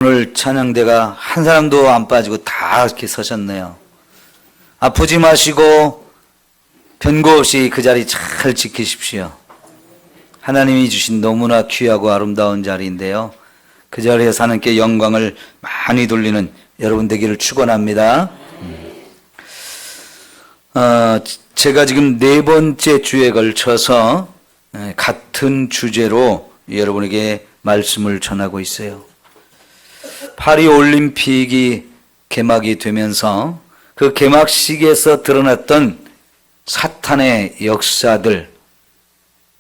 오늘 찬양대가 한 사람도 안 빠지고 다 이렇게 서셨네요. 아프지 마시고 변고 없이 그 자리 잘 지키십시오. 하나님이 주신 너무나 귀하고 아름다운 자리인데요. 그 자리에서 하나님께 영광을 많이 돌리는 여러분 되기를 축원합니다. 제가 지금 4번째 주에 걸쳐서 같은 주제로 여러분에게 말씀을 전하고 있어요. 파리 올림픽이 개막이 되면서 그 개막식에서 드러났던 사탄의 역사들,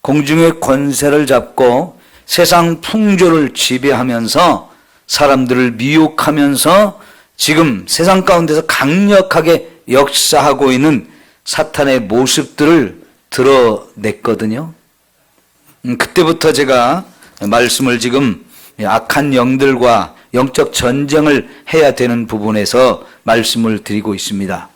공중의 권세를 잡고 세상 풍조를 지배하면서 사람들을 미혹하면서 지금 세상 가운데서 강력하게 역사하고 있는 사탄의 모습들을 드러냈거든요. 그때부터 제가 말씀을 지금 악한 영들과 영적 전쟁을 해야 되는 부분에서 말씀을 드리고 있습니다.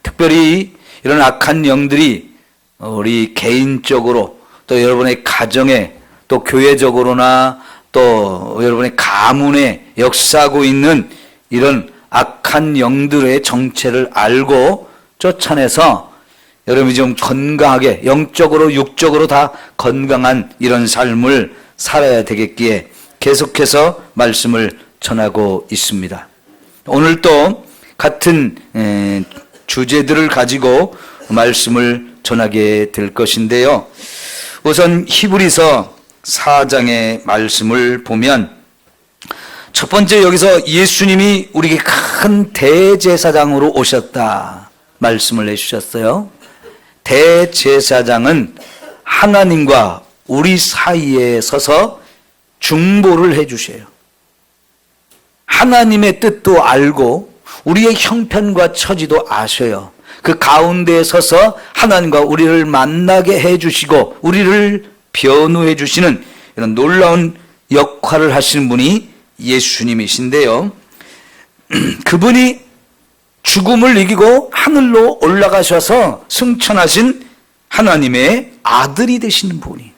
특별히 이런 악한 영들이 우리 개인적으로 또 여러분의 가정에 또 교회적으로나 또 여러분의 가문에 역사하고 있는 이런 악한 영들의 정체를 알고 쫓아내서 여러분이 좀 건강하게 영적으로 육적으로 다 건강한 이런 삶을 살아야 되겠기에 계속해서 말씀을 전하고 있습니다. 오늘 또 같은 주제들을 가지고 말씀을 전하게 될 것인데요. 우선 히브리서 4장의 말씀을 보면 첫 번째 여기서 예수님이 우리에게 큰 대제사장으로 오셨다 말씀을 해주셨어요. 대제사장은 하나님과 우리 사이에 서서 중보를 해주셔요. 하나님의 뜻도 알고 우리의 형편과 처지도 아셔요. 그 가운데에 서서 하나님과 우리를 만나게 해주시고 우리를 변호해 주시는 이런 놀라운 역할을 하시는 분이 예수님이신데요. 그분이 죽음을 이기고 하늘로 올라가셔서 승천하신 하나님의 아들이 되시는 분이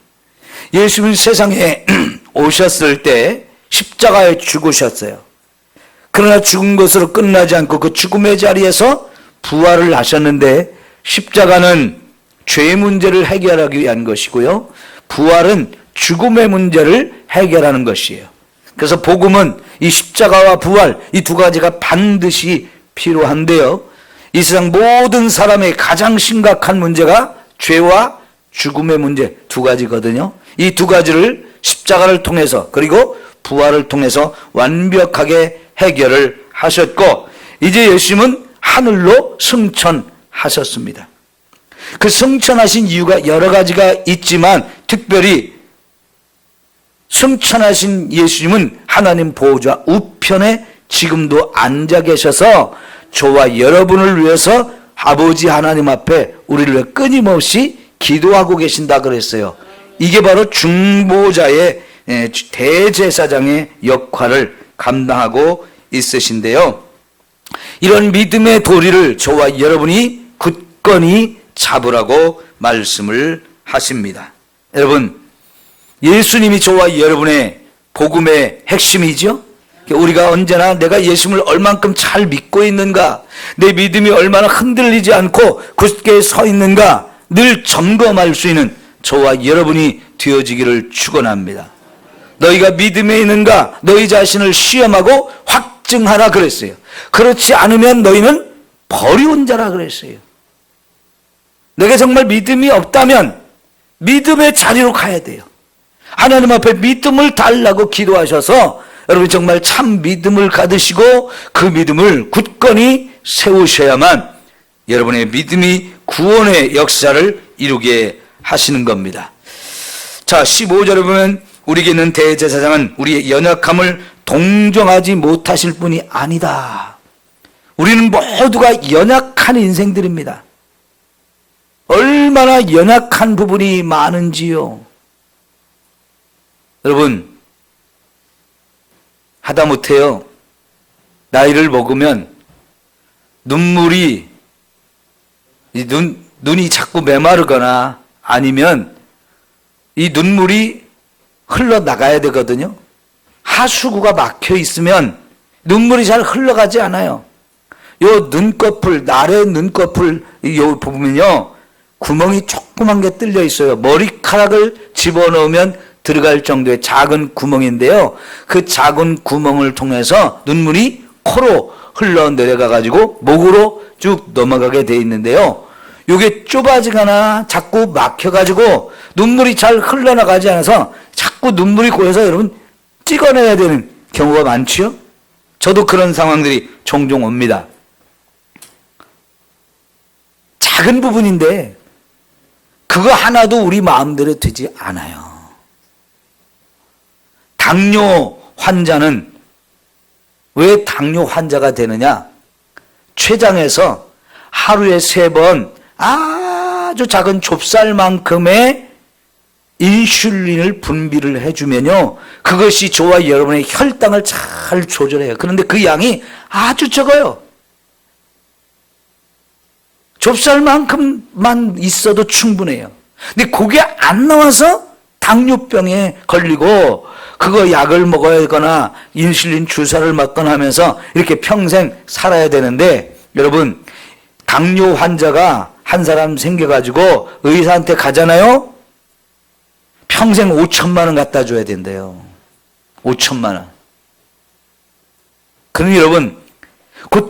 예수님 세상에 오셨을 때 십자가에 죽으셨어요. 그러나 죽은 것으로 끝나지 않고 그 죽음의 자리에서 부활을 하셨는데 십자가는 죄 문제를 해결하기 위한 것이고요. 부활은 죽음의 문제를 해결하는 것이에요. 그래서 복음은 이 십자가와 부활 이 두 가지가 반드시 필요한데요. 이 세상 모든 사람의 가장 심각한 문제가 죄와 죽음의 문제 두 가지거든요. 이 두 가지를 십자가를 통해서 그리고 부활을 통해서 완벽하게 해결을 하셨고 이제 예수님은 하늘로 승천하셨습니다. 그 승천하신 이유가 여러 가지가 있지만 특별히 승천하신 예수님은 하나님 보호자 우편에 지금도 앉아 계셔서 저와 여러분을 위해서 아버지 하나님 앞에 우리를 위해 끊임없이 기도하고 계신다 그랬어요. 이게 바로 중보자의 대제사장의 역할을 감당하고 있으신데요. 이런 믿음의 도리를 저와 여러분이 굳건히 잡으라고 말씀을 하십니다. 여러분, 예수님이 저와 여러분의 복음의 핵심이죠. 우리가 언제나 내가 예수님을 얼만큼 잘 믿고 있는가, 내 믿음이 얼마나 흔들리지 않고 굳게 서 있는가 늘 점검할 수 있는 저와 여러분이 되어지기를 축원합니다. 너희가 믿음에 있는가 너희 자신을 시험하고 확증하라 그랬어요. 그렇지 않으면 너희는 버리운 자라 그랬어요. 내가 정말 믿음이 없다면 믿음의 자리로 가야 돼요. 하나님 앞에 믿음을 달라고 기도하셔서 여러분 정말 참 믿음을 가지시고 그 믿음을 굳건히 세우셔야만 여러분의 믿음이 구원의 역사를 이루게 하시는 겁니다. 자, 15절에 보면 우리에게 있는 대제사장은 우리의 연약함을 동정하지 못하실 분이 아니다. 우리는 모두가 연약한 인생들입니다. 얼마나 연약한 부분이 많은지요. 여러분, 하다못해요 나이를 먹으면 눈물이 눈이 자꾸 메마르거나 아니면 이 눈물이 흘러나가야 되거든요. 하수구가 막혀 있으면 눈물이 잘 흘러가지 않아요. 요 눈꺼풀, 나래 눈꺼풀 요 보면요, 구멍이 조그만 게 뚫려 있어요. 머리카락을 집어넣으면 들어갈 정도의 작은 구멍인데요. 그 작은 구멍을 통해서 눈물이 코로 흘러내려가 가지고 목으로 쭉 넘어가게 돼 있는데요. 이게 좁아지거나 자꾸 막혀 가지고 눈물이 잘 흘러나가지 않아서 자꾸 눈물이 고여서 여러분 찍어내야 되는 경우가 많지요. 저도 그런 상황들이 종종 옵니다. 작은 부분인데 그거 하나도 우리 마음대로 되지 않아요. 당뇨 환자는 왜 당뇨 환자가 되느냐? 췌장에서 하루에 3번 아주 작은 좁쌀만큼의 인슐린을 분비를 해주면요, 그것이 저와 여러분의 혈당을 잘 조절해요. 그런데 그 양이 아주 적어요. 좁쌀만큼만 있어도 충분해요. 근데 그게 안 나와서 당뇨병에 걸리고 그거 약을 먹어야 하거나 인슐린 주사를 맞거나 하면서 이렇게 평생 살아야 되는데, 여러분 당뇨 환자가 한 사람 생겨가지고 의사한테 가잖아요. 평생 5천만 원 갖다 줘야 된대요. 5천만 원. 그럼 여러분 그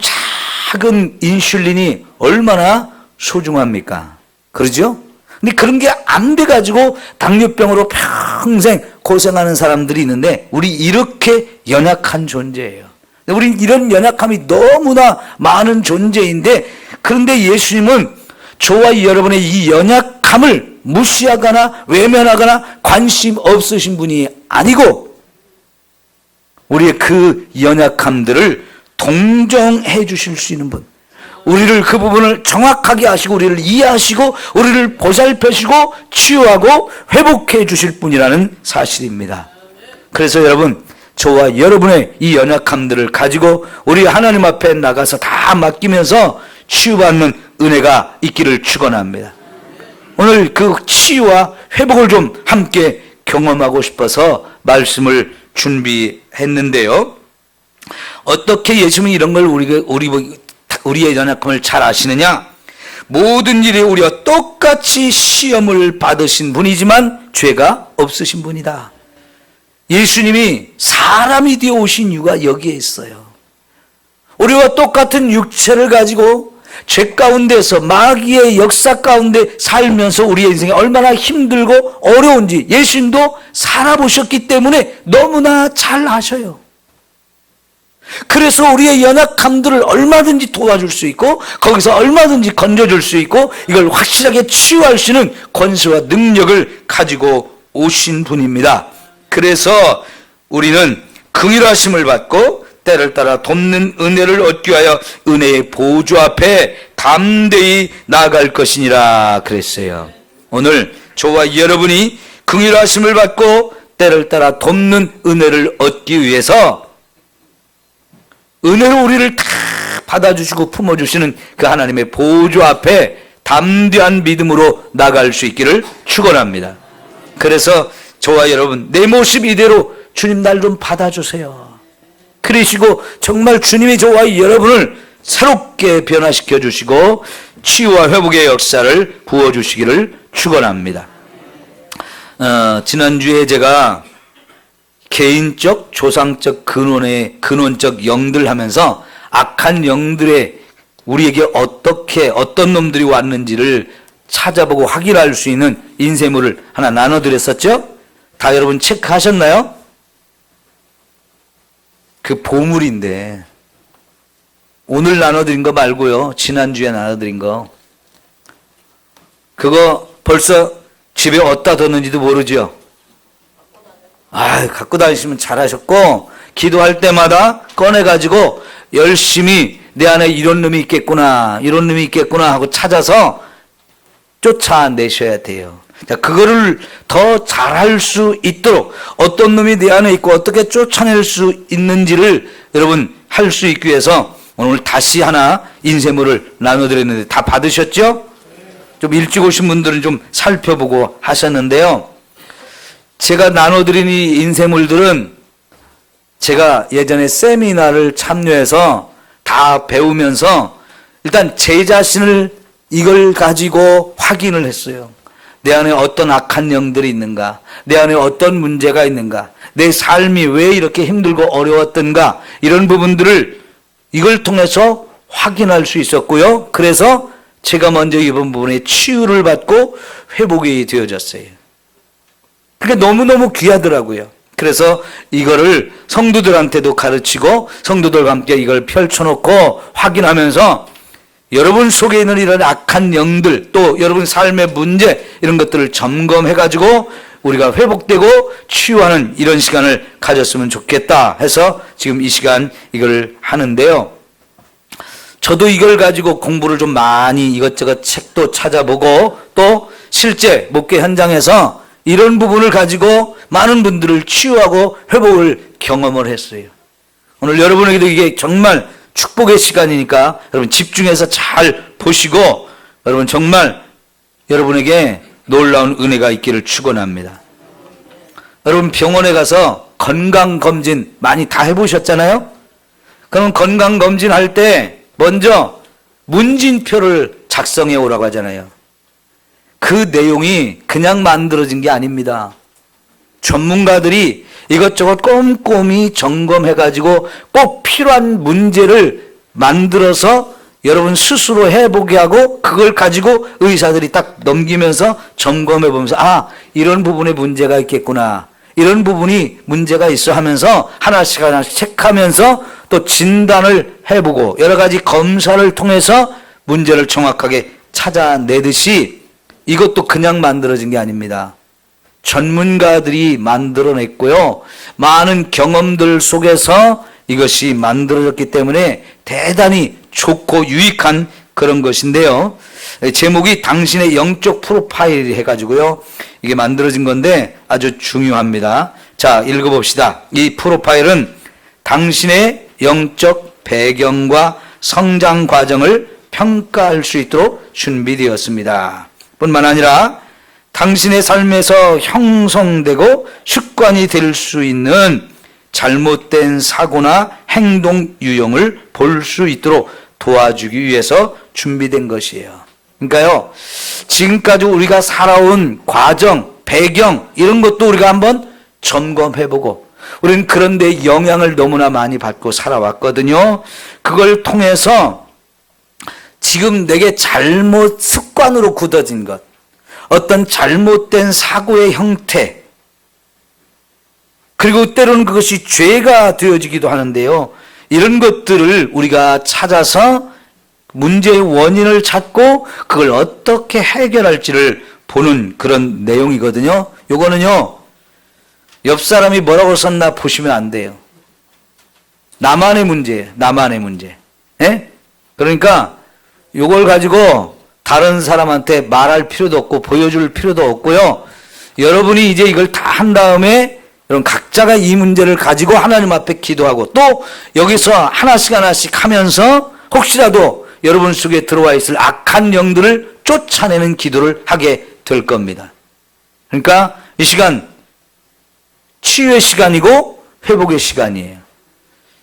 작은 인슐린이 얼마나 소중합니까? 그러죠? 근데 그런 게 안 돼가지고 당뇨병으로 평생 고생하는 사람들이 있는데, 우리 이렇게 연약한 존재예요. 우리 이런 연약함이 너무나 많은 존재인데, 그런데 예수님은 저와 여러분의 이 연약함을 무시하거나 외면하거나 관심 없으신 분이 아니고, 우리의 그 연약함들을 동정해 주실 수 있는 분, 우리를 그 부분을 정확하게 아시고 우리를 이해하시고 우리를 보살펴시고 치유하고 회복해 주실 분이라는 사실입니다. 그래서 여러분, 저와 여러분의 이 연약함들을 가지고 우리 하나님 앞에 나가서 다 맡기면서 치유받는 은혜가 있기를 축원합니다. 오늘 그 치유와 회복을 좀 함께 경험하고 싶어서 말씀을 준비했는데요. 어떻게 예수님은 이런 걸 우리의 연약함을 잘 아시느냐? 모든 일에 우리와 똑같이 시험을 받으신 분이지만 죄가 없으신 분이다. 예수님이 사람이 되어 오신 이유가 여기에 있어요. 우리와 똑같은 육체를 가지고 죄 가운데서 마귀의 역사 가운데 살면서 우리의 인생이 얼마나 힘들고 어려운지 예수님도 살아보셨기 때문에 너무나 잘 아셔요. 그래서 우리의 연약함들을 얼마든지 도와줄 수 있고 거기서 얼마든지 건져줄 수 있고 이걸 확실하게 치유할 수 있는 권세와 능력을 가지고 오신 분입니다. 그래서 우리는 긍휼하심을 받고 때를 따라 돕는 은혜를 얻기 위하여 은혜의 보좌 앞에 담대히 나아갈 것이니라 그랬어요. 오늘 저와 여러분이 긍휼하심을 받고 때를 따라 돕는 은혜를 얻기 위해서 은혜로 우리를 다 받아주시고 품어주시는 그 하나님의 보좌 앞에 담대한 믿음으로 나갈 수 있기를 축원합니다. 그래서 저와 여러분, 내 모습 이대로 주님 날 좀 받아주세요. 그러시고 정말 주님이 저와 여러분을 새롭게 변화시켜 주시고 치유와 회복의 역사를 부어주시기를 축원합니다. 지난주에 제가 개인적, 조상적, 근원적 영들 하면서 악한 영들의 우리에게 어떤 놈들이 왔는지를 찾아보고 확인할 수 있는 인쇄물을 하나 나눠드렸었죠? 다 여러분 체크하셨나요? 그 보물인데 오늘 나눠드린 거 말고요, 지난주에 나눠드린 거 그거 벌써 집에 어디다 뒀는지도 모르죠? 갖고 다니시면 잘하셨고, 기도할 때마다 꺼내가지고 열심히 내 안에 이런 놈이 있겠구나, 이런 놈이 있겠구나 하고 찾아서 쫓아내셔야 돼요. 자, 그거를 더 잘할 수 있도록 어떤 놈이 내 안에 있고 어떻게 쫓아낼 수 있는지를 여러분 할 수 있기 위해서 오늘 다시 하나 인쇄물을 나눠드렸는데 다 받으셨죠? 좀 일찍 오신 분들은 좀 살펴보고 하셨는데요. 제가 나눠드린 이 인쇄물들은 제가 예전에 세미나를 참여해서 다 배우면서 일단 제 자신을 이걸 가지고 확인을 했어요. 내 안에 어떤 악한 영들이 있는가? 내 안에 어떤 문제가 있는가? 내 삶이 왜 이렇게 힘들고 어려웠던가? 이런 부분들을 이걸 통해서 확인할 수 있었고요. 그래서 제가 먼저 이번 부분에 치유를 받고 회복이 되어졌어요. 그게 너무너무 귀하더라고요. 그래서 이거를 성도들한테도 가르치고 성도들과 함께 이걸 펼쳐놓고 확인하면서 여러분 속에 있는 이런 악한 영들, 또 여러분 삶의 문제, 이런 것들을 점검해가지고 우리가 회복되고 치유하는 이런 시간을 가졌으면 좋겠다 해서 지금 이 시간 이걸 하는데요. 저도 이걸 가지고 공부를 좀 많이 이것저것 책도 찾아보고 또 실제 목회 현장에서 이런 부분을 가지고 많은 분들을 치유하고 회복을 경험을 했어요. 오늘 여러분에게도 이게 정말 축복의 시간이니까 여러분 집중해서 잘 보시고 여러분 정말 여러분에게 놀라운 은혜가 있기를 축원합니다. 여러분 병원에 가서 건강검진 많이 다 해보셨잖아요? 그럼 건강검진 할 때 먼저 문진표를 작성해 오라고 하잖아요. 그 내용이 그냥 만들어진 게 아닙니다. 전문가들이 이것저것 꼼꼼히 점검해가지고 꼭 필요한 문제를 만들어서 여러분 스스로 해보게 하고 그걸 가지고 의사들이 딱 넘기면서 점검해 보면서 아, 이런 부분에 문제가 있겠구나. 이런 부분이 문제가 있어 하면서 하나씩 하나씩 체크하면서 또 진단을 해보고 여러 가지 검사를 통해서 문제를 정확하게 찾아내듯이 이것도 그냥 만들어진 게 아닙니다. 전문가들이 만들어냈고요. 많은 경험들 속에서 이것이 만들어졌기 때문에 대단히 좋고 유익한 그런 것인데요. 제목이 당신의 영적 프로파일 해가지고요. 이게 만들어진 건데 아주 중요합니다. 자, 읽어봅시다. 이 프로파일은 당신의 영적 배경과 성장 과정을 평가할 수 있도록 준비되었습니다. 뿐만 아니라 당신의 삶에서 형성되고 습관이 될 수 있는 잘못된 사고나 행동 유형을 볼 수 있도록 도와주기 위해서 준비된 것이에요. 그러니까요, 지금까지 우리가 살아온 과정, 배경 이런 것도 우리가 한번 점검해보고 우리는 그런 데 영향을 너무나 많이 받고 살아왔거든요. 그걸 통해서 지금 내게 잘못 습관으로 굳어진 것, 어떤 잘못된 사고의 형태, 그리고 때로는 그것이 죄가 되어지기도 하는데요. 이런 것들을 우리가 찾아서 문제의 원인을 찾고 그걸 어떻게 해결할지를 보는 그런 내용이거든요. 요거는요, 옆 사람이 뭐라고 썼나 보시면 안 돼요. 나만의 문제예요. 나만의 문제. 예? 그러니까 요걸 가지고 다른 사람한테 말할 필요도 없고 보여줄 필요도 없고요. 여러분이 이제 이걸 다 한 다음에 여러분 각자가 이 문제를 가지고 하나님 앞에 기도하고 또 여기서 하나씩 하나씩 하면서 혹시라도 여러분 속에 들어와 있을 악한 영들을 쫓아내는 기도를 하게 될 겁니다. 그러니까 이 시간 치유의 시간이고 회복의 시간이에요.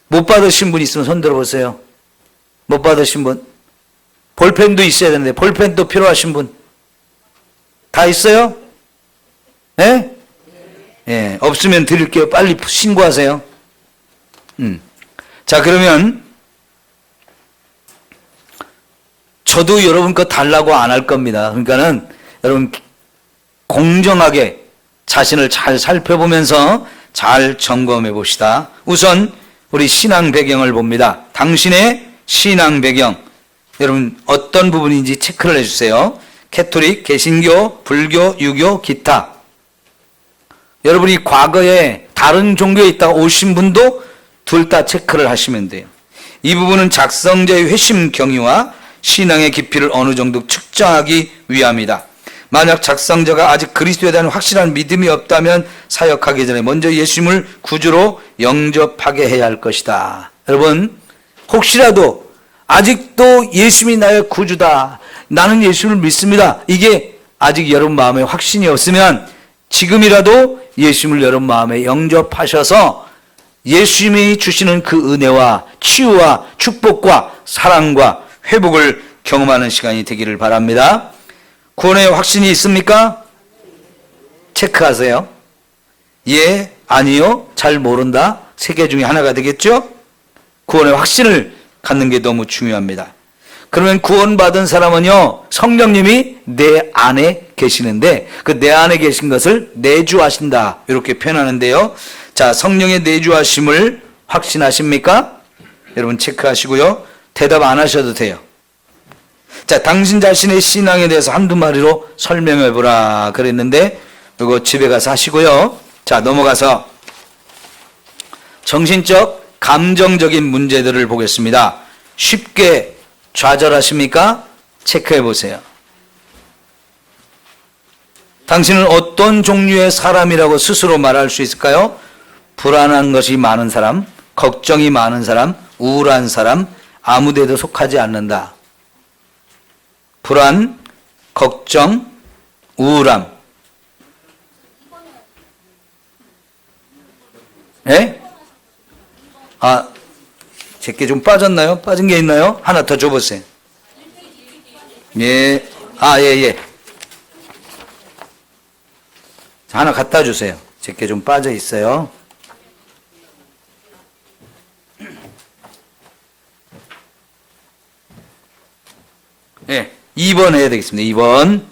못 받으신 분 있으면 손 들어보세요. 못 받으신 분. 볼펜도 있어야 되는데 볼펜도 필요하신 분 다 있어요? 예? 예, 없으면 드릴게요. 빨리 신고하세요. 자, 그러면 저도 여러분 거 달라고 안 할 겁니다. 그러니까는 여러분 공정하게 자신을 잘 살펴보면서 잘 점검해 봅시다. 우선 우리 신앙 배경을 봅니다. 당신의 신앙 배경, 여러분 어떤 부분인지 체크를 해주세요. 캐토릭, 개신교, 불교, 유교, 기타. 여러분이 과거에 다른 종교에 있다가 오신 분도 둘 다 체크를 하시면 돼요. 이 부분은 작성자의 회심 경위와 신앙의 깊이를 어느 정도 측정하기 위함이다. 만약 작성자가 아직 그리스도에 대한 확실한 믿음이 없다면 사역하기 전에 먼저 예수님을 구주로 영접하게 해야 할 것이다. 여러분, 혹시라도 아직도 예수님이 나의 구주다, 나는 예수를 믿습니다, 이게 아직 여러분 마음에 확신이 없으면 지금이라도 예수님을 여러분 마음에 영접하셔서 예수님이 주시는 그 은혜와 치유와 축복과 사랑과 회복을 경험하는 시간이 되기를 바랍니다. 구원의 확신이 있습니까? 체크하세요. 예, 아니요, 잘 모른다. 세 개 중에 하나가 되겠죠? 구원의 확신을 갖는 게 너무 중요합니다. 그러면 구원받은 사람은요, 성령님이 내 안에 계시는데 그 내 안에 계신 것을 내주하신다 이렇게 표현하는데요. 자, 성령의 내주하심을 확신하십니까? 여러분 체크하시고요. 대답 안 하셔도 돼요. 자, 당신 자신의 신앙에 대해서 한두 마디로 설명해 보라 그랬는데 이거 집에 가서 하시고요. 자, 넘어가서 정신적, 감정적인 문제들을 보겠습니다. 쉽게 좌절하십니까? 체크해 보세요. 당신은 어떤 종류의 사람이라고 스스로 말할 수 있을까요? 불안한 것이 많은 사람, 걱정이 많은 사람, 우울한 사람, 아무 데도 속하지 않는다. 불안, 걱정, 우울함. 예? 아, 제게 좀 빠졌나요? 빠진 게 있나요? 하나 더 줘보세요. 예. 아, 예, 예. 자, 하나 갖다 주세요. 제게 좀 빠져 있어요. 예. 2번 해야 되겠습니다. 2번.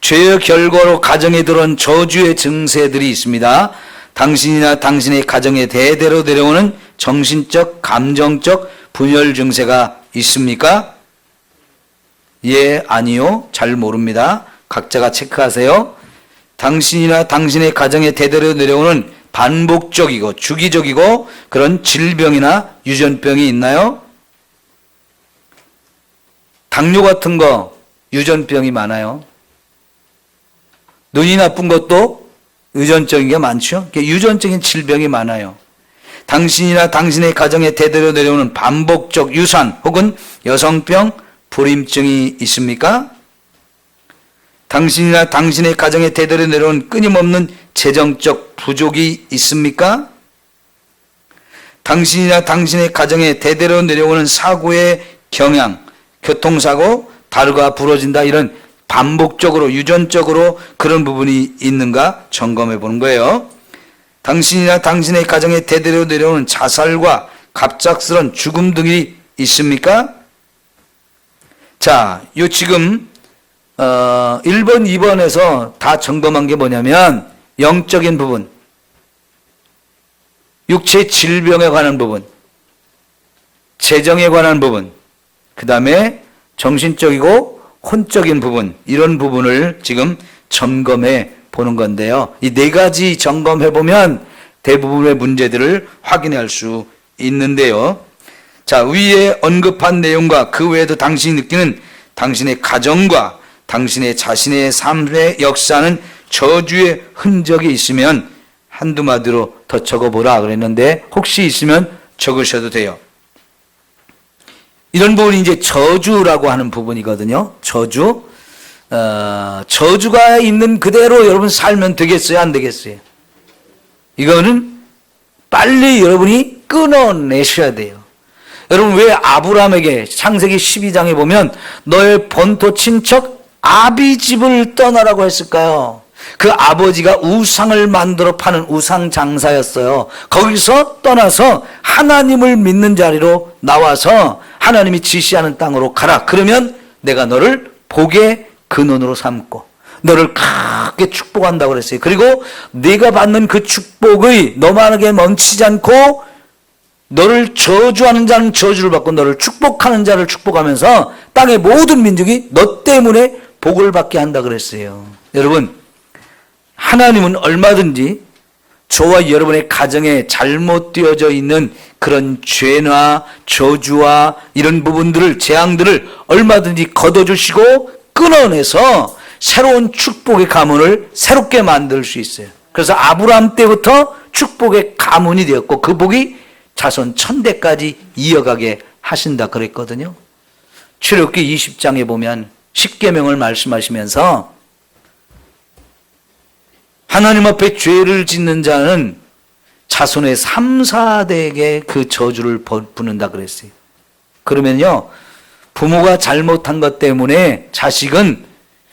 죄의 결과로 가정에 들어온 저주의 증세들이 있습니다. 당신이나 당신의 가정에 대대로 내려오는 정신적, 감정적 분열 증세가 있습니까? 예, 아니요, 잘 모릅니다. 각자가 체크하세요. 당신이나 당신의 가정에 대대로 내려오는 반복적이고 주기적이고 그런 질병이나 유전병이 있나요? 당뇨 같은 거 유전병이 많아요. 눈이 나쁜 것도 유전적인 게 많죠. 유전적인 질병이 많아요. 당신이나 당신의 가정에 대대로 내려오는 반복적 유산 혹은 여성병, 불임증이 있습니까? 당신이나 당신의 가정에 대대로 내려오는 끊임없는 재정적 부족이 있습니까? 당신이나 당신의 가정에 대대로 내려오는 사고의 경향, 교통사고, 다리가 부러진다 이런 반복적으로 유전적으로 그런 부분이 있는가 점검해 보는 거예요. 당신이나 당신의 가정에 대대로 내려오는 자살과 갑작스런 죽음 등이 있습니까? 자, 요 지금 1번, 2번에서 다 점검한 게 뭐냐면 영적인 부분, 육체 질병에 관한 부분, 재정에 관한 부분, 그 다음에 정신적이고 혼적인 부분, 이런 부분을 지금 점검해 보는 건데요. 이 네 가지 점검해 보면 대부분의 문제들을 확인할 수 있는데요. 자, 위에 언급한 내용과 그 외에도 당신이 느끼는 당신의 가정과 당신의 자신의 삶의 역사는 저주의 흔적이 있으면 한두 마디로 더 적어보라 그랬는데 혹시 있으면 적으셔도 돼요. 이런 부분이 이제 저주라고 하는 부분이거든요. 저주. 저주가 있는 그대로 여러분 살면 되겠어요? 안 되겠어요? 이거는 빨리 여러분이 끊어내셔야 돼요. 여러분 왜 아브라함에게 창세기 12장에 보면 너의 본토 친척 아비집을 떠나라고 했을까요? 그 아버지가 우상을 만들어 파는 우상 장사였어요. 거기서 떠나서 하나님을 믿는 자리로 나와서 하나님이 지시하는 땅으로 가라. 그러면 내가 너를 복의 근원으로 삼고 너를 크게 축복한다고 그랬어요. 그리고 네가 받는 그 축복의 너만에게 멈추지 않고 너를 저주하는 자는 저주를 받고 너를 축복하는 자를 축복하면서 땅의 모든 민족이 너 때문에 복을 받게 한다 그랬어요. 여러분, 하나님은 얼마든지 저와 여러분의 가정에 잘못되어져 있는 그런 죄나 저주와 이런 부분들을, 재앙들을 얼마든지 걷어주시고 끊어내서 새로운 축복의 가문을 새롭게 만들 수 있어요. 그래서 아브라함 때부터 축복의 가문이 되었고 그 복이 자손 천대까지 이어가게 하신다 그랬거든요. 출애굽기 20장에 보면 십계명을 말씀하시면서 하나님 앞에 죄를 짓는 자는 자손의 3, 4대에게 그 저주를 부는다 그랬어요. 그러면요, 부모가 잘못한 것 때문에 자식은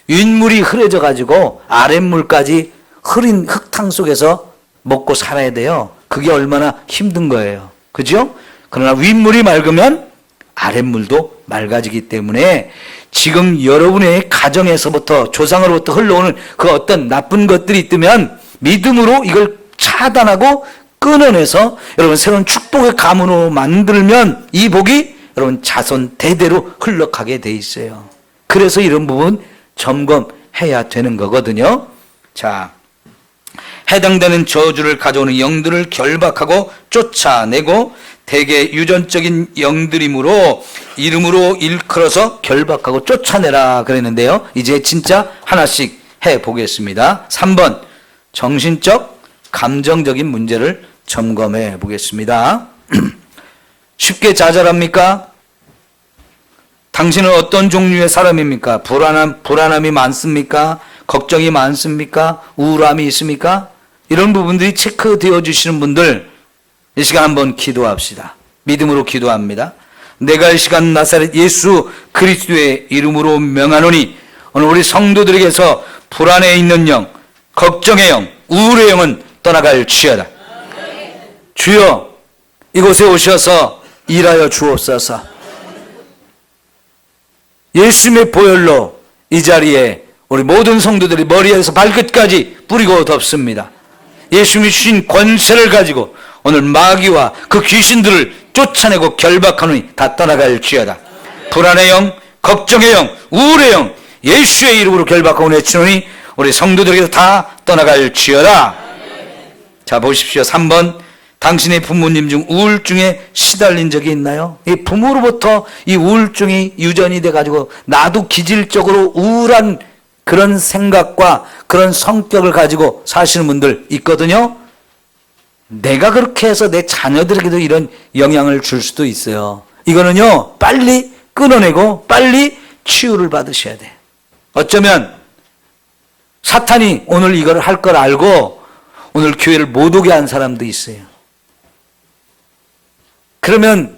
윗물이 흐려져 가지고 아랫물까지 흐린 흙탕 속에서 먹고 살아야 돼요. 그게 얼마나 힘든 거예요. 그죠? 그러나 윗물이 맑으면 아랫물도 맑아지기 때문에 지금 여러분의 가정에서부터 조상으로부터 흘러오는 그 어떤 나쁜 것들이 있다면 믿음으로 이걸 차단하고 끊어내서 여러분 새로운 축복의 가문으로 만들면 이 복이 여러분 자손 대대로 흘러가게 돼 있어요. 그래서 이런 부분 점검해야 되는 거거든요. 자, 해당되는 저주를 가져오는 영들을 결박하고 쫓아내고 대개 유전적인 영들이므로 이름으로 일컬어서 결박하고 쫓아내라 그랬는데요. 이제 진짜 하나씩 해보겠습니다. 3번 정신적 감정적인 문제를 점검해 보겠습니다. 쉽게 좌절합니까? 당신은 어떤 종류의 사람입니까? 불안함이 많습니까? 걱정이 많습니까? 우울함이 있습니까? 이런 부분들이 체크되어 주시는 분들, 이 시간 한번 기도합시다. 믿음으로 기도합니다. 내가 이 시간 나사렛 예수 그리스도의 이름으로 명하노니 오늘 우리 성도들에게서 불안에 있는 영, 걱정의 영, 우울의 영은 떠나갈지어다. 주여 이곳에 오셔서 일하여 주옵소서. 예수님의 보혈로 이 자리에 우리 모든 성도들이 머리에서 발끝까지 뿌리고 덮습니다. 예수님이 주신 권세를 가지고 오늘 마귀와 그 귀신들을 쫓아내고 결박하노니 다 떠나갈지어다. 불안의 영, 걱정의 영, 우울의 영 예수의 이름으로 결박하고 내치노니 우리 성도들에게서 다 떠나갈지어다. 자, 보십시오. 3번 당신의 부모님 중 우울증에 시달린 적이 있나요? 이 부모로부터 이 우울증이 유전이 돼가지고 나도 기질적으로 우울한 그런 생각과 그런 성격을 가지고 사시는 분들 있거든요. 내가 그렇게 해서 내 자녀들에게도 이런 영향을 줄 수도 있어요. 이거는요, 빨리 끊어내고 빨리 치유를 받으셔야 돼. 어쩌면 사탄이 오늘 이걸 할 걸 알고 오늘 교회를 못 오게 한 사람도 있어요. 그러면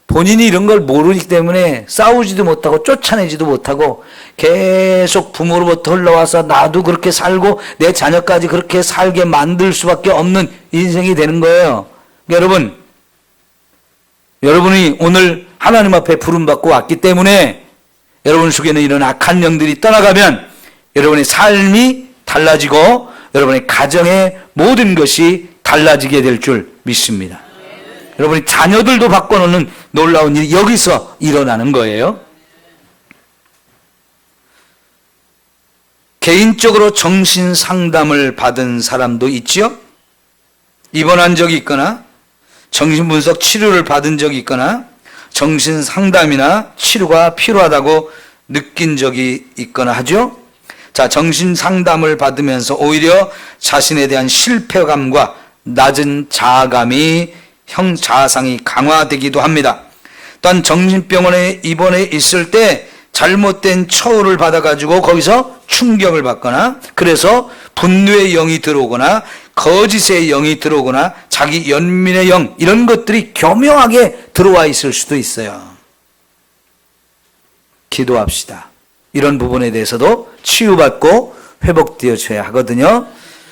본인이 이런 걸 모르기 때문에 싸우지도 못하고 쫓아내지도 못하고 계속 부모로부터 흘러와서 나도 그렇게 살고 내 자녀까지 그렇게 살게 만들 수밖에 없는 인생이 되는 거예요. 그러니까 여러분이 오늘 하나님 앞에 부름받고 왔기 때문에 여러분 속에는 이런 악한 영들이 떠나가면 여러분의 삶이 달라지고 여러분의 가정의 모든 것이 달라지게 될 줄 믿습니다. 여러분이 자녀들도 바꿔놓는 놀라운 일이 여기서 일어나는 거예요. 개인적으로 정신 상담을 받은 사람도 있죠. 입원한 적이 있거나 정신분석 치료를 받은 적이 있거나 정신 상담이나 치료가 필요하다고 느낀 적이 있거나 하죠. 자, 정신 상담을 받으면서 오히려 자신에 대한 실패감과 낮은 자아감이 자아상이 강화되기도 합니다. 또한 정신병원에 입원해 있을 때 잘못된 처우를 받아가지고 거기서 충격을 받거나 그래서 분노의 영이 들어오거나 거짓의 영이 들어오거나 자기 연민의 영 이런 것들이 교묘하게 들어와 있을 수도 있어요. 기도합시다. 이런 부분에 대해서도 치유받고 회복되어져야 하거든요.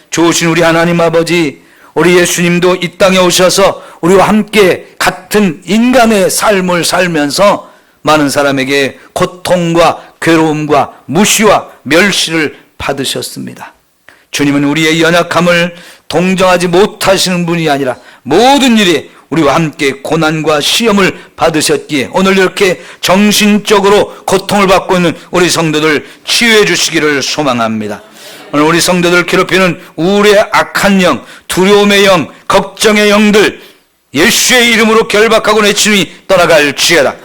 좋으신 우리 하나님 아버지, 우리 예수님도 이 땅에 오셔서 우리와 함께 같은 인간의 삶을 살면서 많은 사람에게 고통과 괴로움과 무시와 멸시를 받으셨습니다. 주님은 우리의 연약함을 동정하지 못하시는 분이 아니라 모든 일에 우리와 함께 고난과 시험을 받으셨기에 오늘 이렇게 정신적으로 고통을 받고 있는 우리 성도들 치유해 주시기를 소망합니다. 오늘 우리 성도들 괴롭히는 우울의 악한 영, 두려움의 영, 걱정의 영들 예수의 이름으로 결박하고 내치니 떠나갈지어다.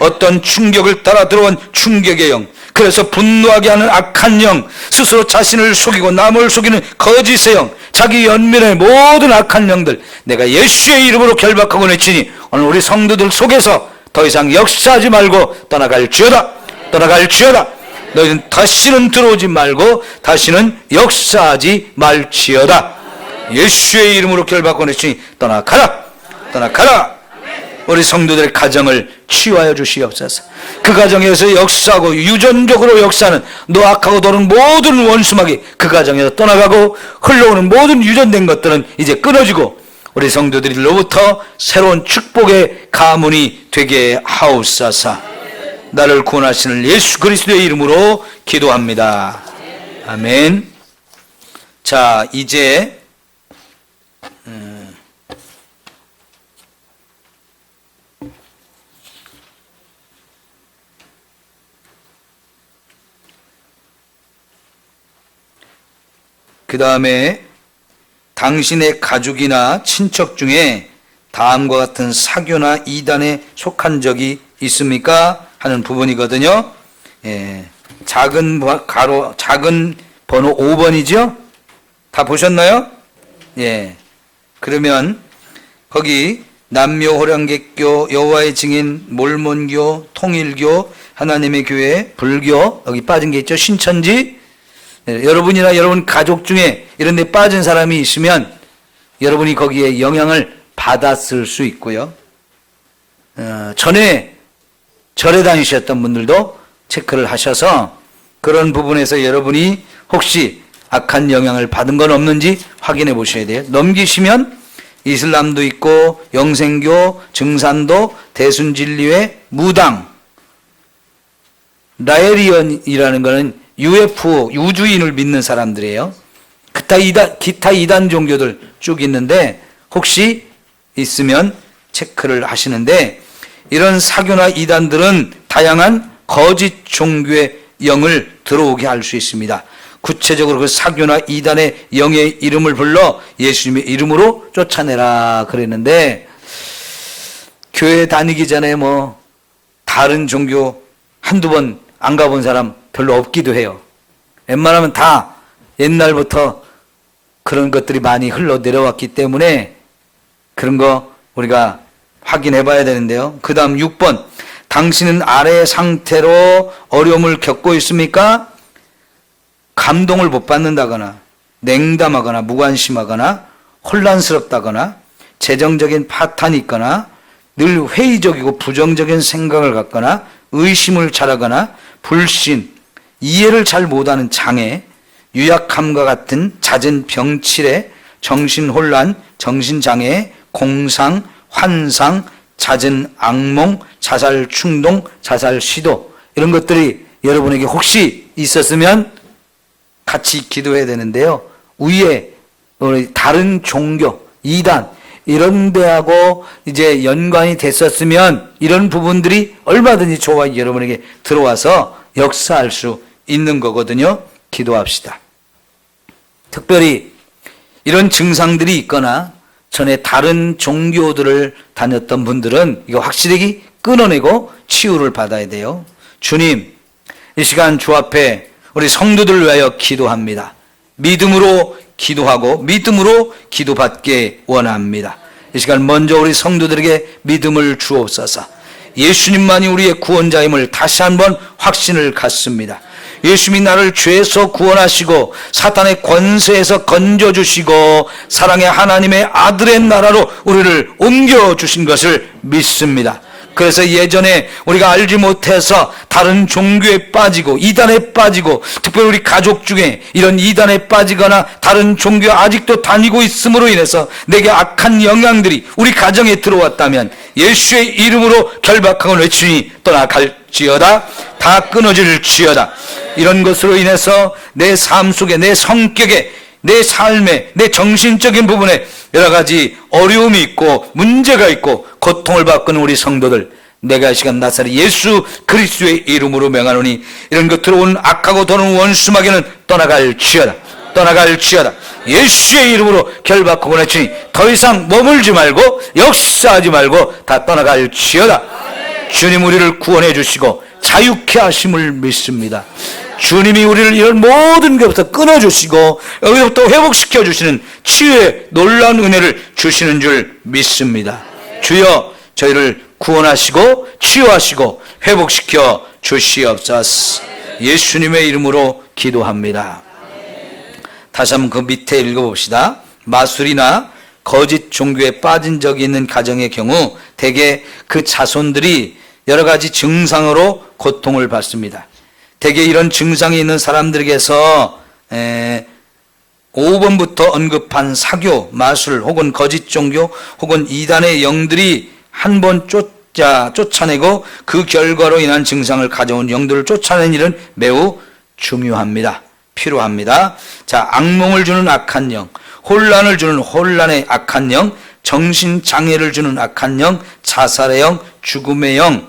어떤 충격을 따라 들어온 충격의 영, 그래서 분노하게 하는 악한 영, 스스로 자신을 속이고 남을 속이는 거짓의 영, 자기 연민의 모든 악한 영들 내가 예수의 이름으로 결박하고 내치니 오늘 우리 성도들 속에서 더 이상 역사하지 말고 떠나갈지어다. 떠나갈지어다. 너희는 다시는 들어오지 말고 다시는 역사하지 말지어다. 예수의 이름으로 결박권했으니 떠나가라. 떠나가라. 우리 성도들의 가정을 치유하여 주시옵소서. 그 가정에서 역사하고 유전적으로 역사하는 노악하고 도는 모든 원수막이 그 가정에서 떠나가고, 흘러오는 모든 유전된 것들은 이제 끊어지고, 우리 성도들로부터 새로운 축복의 가문이 되게 하옵소서. 나를 구원하시는 예수 그리스도의 이름으로 기도합니다. 아멘. 자, 이제 그 다음에 당신의 가족이나 친척 중에 다음과 같은 사교나 이단에 속한 적이 있습니까? 하는 부분이거든요. 작은 번호 5번이죠? 다 보셨나요? 그러면 거기 남묘호량객교, 여호와의 증인, 몰몬교, 통일교, 하나님의 교회, 불교, 여기 빠진 게 있죠? 신천지. 여러분이나 여러분 가족 중에 이런 데 빠진 사람이 있으면 여러분이 거기에 영향을 받았을 수 있고요. 전에 절에 다니셨던 분들도 체크를 하셔서 그런 부분에서 여러분이 혹시 악한 영향을 받은 건 없는지 확인해 보셔야 돼요. 넘기시면 이슬람도 있고 영생교, 증산도, 대순진리회, 무당, 라헬리언이라는 거는 UFO, 우주인을 믿는 사람들이에요. 기타 이단 종교들 쭉 있는데 혹시 있으면 체크를 하시는데, 이런 사교나 이단들은 다양한 거짓 종교의 영을 들어오게 할 수 있습니다. 구체적으로 그 사교나 이단의 영의 이름을 불러 예수님의 이름으로 쫓아내라 그랬는데, 교회 다니기 전에 다른 종교 한두 번 안 가본 사람 별로 없기도 해요. 웬만하면 다 옛날부터 그런 것들이 많이 흘러 내려왔기 때문에 그런 거 우리가 확인해 봐야 되는데요. 그 다음 6번. 당신은 아래의 상태로 어려움을 겪고 있습니까? 감동을 못 받는다거나, 냉담하거나, 무관심하거나, 혼란스럽다거나, 재정적인 파탄이 있거나, 늘 회의적이고 부정적인 생각을 갖거나, 의심을 잘하거나, 불신, 이해를 잘 못하는 장애, 유약함과 같은 잦은 병치레, 정신혼란, 정신장애, 공상, 환상, 잦은 악몽, 자살 충동, 자살 시도, 이런 것들이 여러분에게 혹시 있었으면 같이 기도해야 되는데요. 위에 우리 다른 종교, 이단 이런 데하고 이제 연관이 됐었으면 이런 부분들이 얼마든지 저와 여러분에게 들어와서 역사할 수 있는 거거든요. 기도합시다. 특별히 이런 증상들이 있거나 전에 다른 종교들을 다녔던 분들은 이거 확실히 끊어내고 치유를 받아야 돼요. 주님, 이 시간 주 앞에 우리 성도들을 위하여 기도합니다. 믿음으로 기도하고 믿음으로 기도받게 원합니다. 이 시간 먼저 우리 성도들에게 믿음을 주옵소서. 예수님만이 우리의 구원자임을 다시 한번 확신을 갖습니다. 예수님이 나를 죄에서 구원하시고 사탄의 권세에서 건져주시고 사랑의 하나님의 아들의 나라로 우리를 옮겨주신 것을 믿습니다. 그래서 예전에 우리가 알지 못해서 다른 종교에 빠지고 이단에 빠지고, 특별히 우리 가족 중에 이런 이단에 빠지거나 다른 종교에 아직도 다니고 있음으로 인해서 내게 악한 영향들이 우리 가정에 들어왔다면 예수의 이름으로 결박하고 외치니 떠나갈지어다. 다 끊어질지어다. 이런 것으로 인해서 내 삶 속에, 내 성격에, 내 삶에, 내 정신적인 부분에 여러 가지 어려움이 있고 문제가 있고 고통을 받고 있는 우리 성도들, 내가 이 시간 나사렛 예수 그리스도의 이름으로 명하노니 이런 것 들어온 악하고 도는 원수마귀는 떠나갈지어다. 떠나갈지어다. 예수의 이름으로 결박하고 보내주니 더 이상 머물지 말고 역사하지 말고 다 떠나갈지어다. 주님 우리를 구원해 주시고 자유케 하심을 믿습니다. 주님이 우리를 이런 모든 것부터 끊어주시고 여기서부터 회복시켜 주시는 치유의 놀라운 은혜를 주시는 줄 믿습니다. 주여 저희를 구원하시고 치유하시고 회복시켜 주시옵소서. 예수님의 이름으로 기도합니다. 다시 한번 그 밑에 읽어봅시다. 마술이나 거짓 종교에 빠진 적이 있는 가정의 경우 대개 그 자손들이 여러 가지 증상으로 고통을 받습니다. 대개 이런 증상이 있는 사람들에게서 5번부터 언급한 사교, 마술 혹은 거짓 종교 혹은 이단의 영들이 한 번 쫓아내고 그 결과로 인한 증상을 가져온 영들을 쫓아내는 일은 매우 중요합니다. 필요합니다. 자, 악몽을 주는 악한 영, 혼란을 주는 혼란의 악한 영, 정신장애를 주는 악한 영, 자살의 영, 죽음의 영,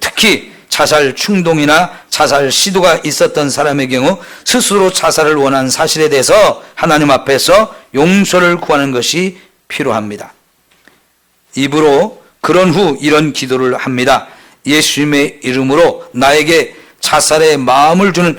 특히 자살 충동이나 자살 시도가 있었던 사람의 경우 스스로 자살을 원한 사실에 대해서 하나님 앞에서 용서를 구하는 것이 필요합니다. 입으로 그런 후 이런 기도를 합니다. 예수님의 이름으로 나에게 자살의 마음을 주는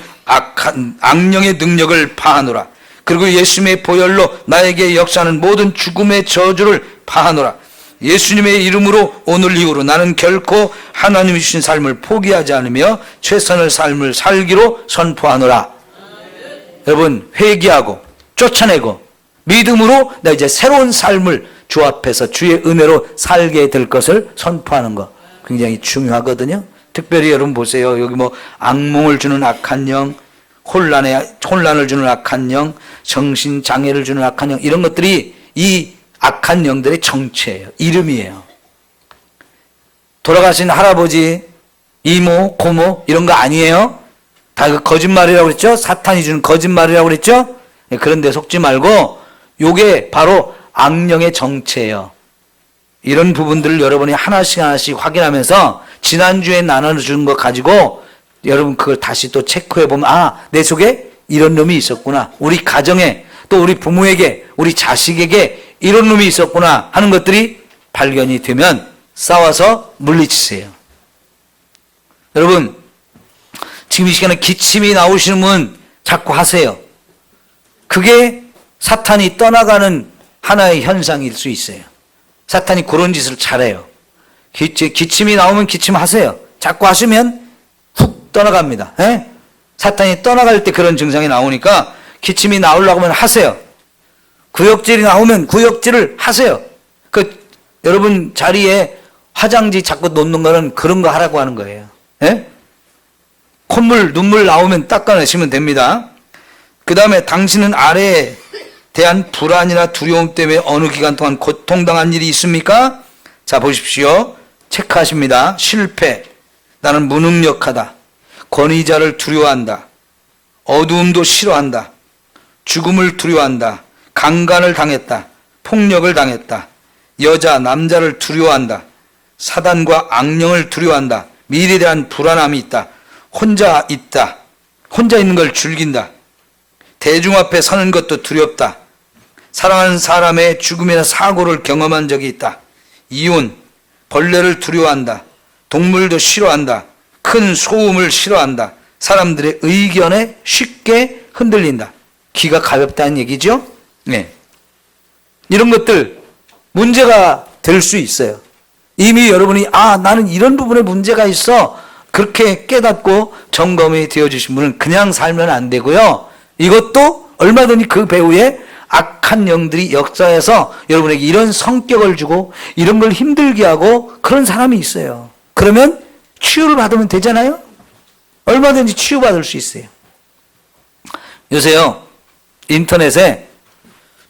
악령의 능력을 파하노라. 그리고 예수님의 보혈로 나에게 역사하는 모든 죽음의 저주를 파하노라. 예수님의 이름으로 오늘 이후로 나는 결코 하나님이 주신 삶을 포기하지 않으며 최선의 삶을 살기로 선포하노라. 여러분, 회개하고 쫓아내고 믿음으로 나 이제 새로운 삶을 주 앞에서 주의 은혜로 살게 될 것을 선포하는 것 굉장히 중요하거든요. 특별히 여러분 보세요. 여기 뭐 악몽을 주는 악한 영, 혼란을 주는 악한 영, 정신장애를 주는 악한 영, 이런 것들이 이 악한 영들의 정체예요. 이름이에요. 돌아가신 할아버지, 이모, 고모 이런 거 아니에요. 다 그 거짓말이라고 그랬죠. 사탄이 주는 거짓말이라고 그랬죠. 그런 데 속지 말고 요게 바로 악령의 정체예요. 이런 부분들을 여러분이 하나씩 확인하면서 지난주에 나눠준 거 가지고 여러분 그걸 다시 또 체크해 보면 내 속에 이런 놈이 있었구나. 우리 가정에 또 우리 부모에게 우리 자식에게 이런 놈이 있었구나 하는 것들이 발견이 되면 싸워서 물리치세요. 여러분 지금 이 시간에 기침이 나오시는 분 자꾸 하세요. 그게 사탄이 떠나가는 하나의 현상일 수 있어요. 사탄이 그런 짓을 잘해요. 기침이 나오면 기침하세요. 자꾸 하시면 훅 떠나갑니다. 에? 사탄이 떠나갈 때 그런 증상이 나오니까 기침이 나오려고 하면 하세요. 구역질이 나오면 구역질을 하세요. 여러분 자리에 화장지 자꾸 놓는 거는 그런 거 하라고 하는 거예요. 에? 콧물, 눈물 나오면 닦아내시면 됩니다. 그 다음에 당신은 아래에 대한 불안이나 두려움 때문에 어느 기간 동안 고통당한 일이 있습니까? 자, 보십시오. 체크하십니다. 실패, 나는 무능력하다, 권위자를 두려워한다, 어두움도 싫어한다, 죽음을 두려워한다, 강간을 당했다, 폭력을 당했다, 여자, 남자를 두려워한다, 사단과 악령을 두려워한다, 미래에 대한 불안함이 있다, 혼자 있는 걸 즐긴다, 대중 앞에 서는 것도 두렵다, 사랑하는 사람의 죽음이나 사고를 경험한 적이 있다, 이혼, 벌레를 두려워한다, 동물도 싫어한다, 큰 소음을 싫어한다, 사람들의 의견에 쉽게 흔들린다. 귀가 가볍다는 얘기죠? 네. 이런 것들 문제가 될 수 있어요. 이미 여러분이 나는 이런 부분에 문제가 있어 그렇게 깨닫고 점검이 되어주신 분은 그냥 살면 안 되고요. 이것도 얼마든지 그 배후에 악한 영들이 역사해서 여러분에게 이런 성격을 주고 이런 걸 힘들게 하고 그런 사람이 있어요. 그러면 치유를 받으면 되잖아요. 얼마든지 치유받을 수 있어요. 요새요 인터넷에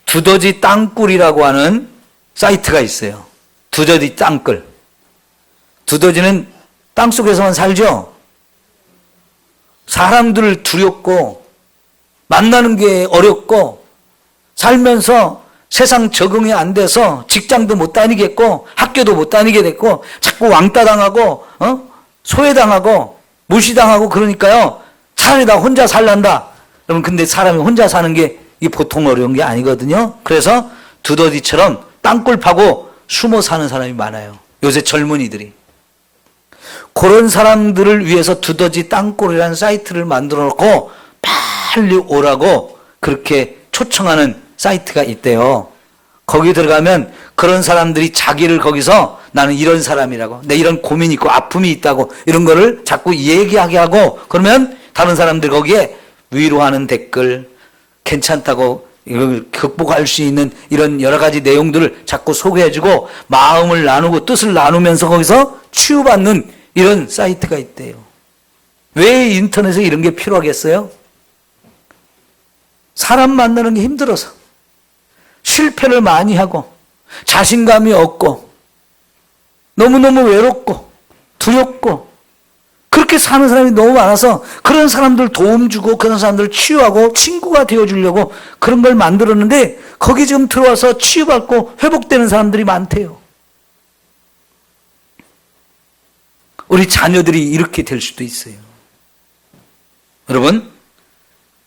두더지 땅굴이라고 하는 사이트가 있어요. 두더지 땅굴. 두더지는 땅속에서만 살죠. 사람들을 두렵고 만나는 게 어렵고 살면서 세상 적응이 안 돼서 직장도 못 다니겠고 학교도 못 다니게 됐고 자꾸 왕따 당하고 소외당하고 무시당하고 그러니까요. 차라리 나 혼자 살란다. 여러분 근데 사람이 혼자 사는 게 이게 보통 어려운 게 아니거든요. 그래서 두더지처럼 땅굴 파고 숨어 사는 사람이 많아요. 요새 젊은이들이. 그런 사람들을 위해서 두더지 땅굴이라는 사이트를 만들어 놓고 빨리 오라고 그렇게 초청하는 사이트가 있대요. 거기 들어가면 그런 사람들이 자기를 거기서 나는 이런 사람이라고 내 이런 고민이 있고 아픔이 있다고 이런 거를 자꾸 얘기하게 하고 그러면 다른 사람들 거기에 위로하는 댓글 괜찮다고 이걸 극복할 수 있는 이런 여러 가지 내용들을 자꾸 소개해주고 마음을 나누고 뜻을 나누면서 거기서 치유받는 이런 사이트가 있대요. 왜 인터넷에 이런 게 필요하겠어요? 사람 만나는 게 힘들어서 실패를 많이 하고 자신감이 없고 너무너무 외롭고 두렵고 그렇게 사는 사람이 너무 많아서 그런 사람들 도움 주고 그런 사람들 치유하고 친구가 되어주려고 그런 걸 만들었는데 거기 지금 들어와서 치유받고 회복되는 사람들이 많대요. 우리 자녀들이 이렇게 될 수도 있어요. 여러분,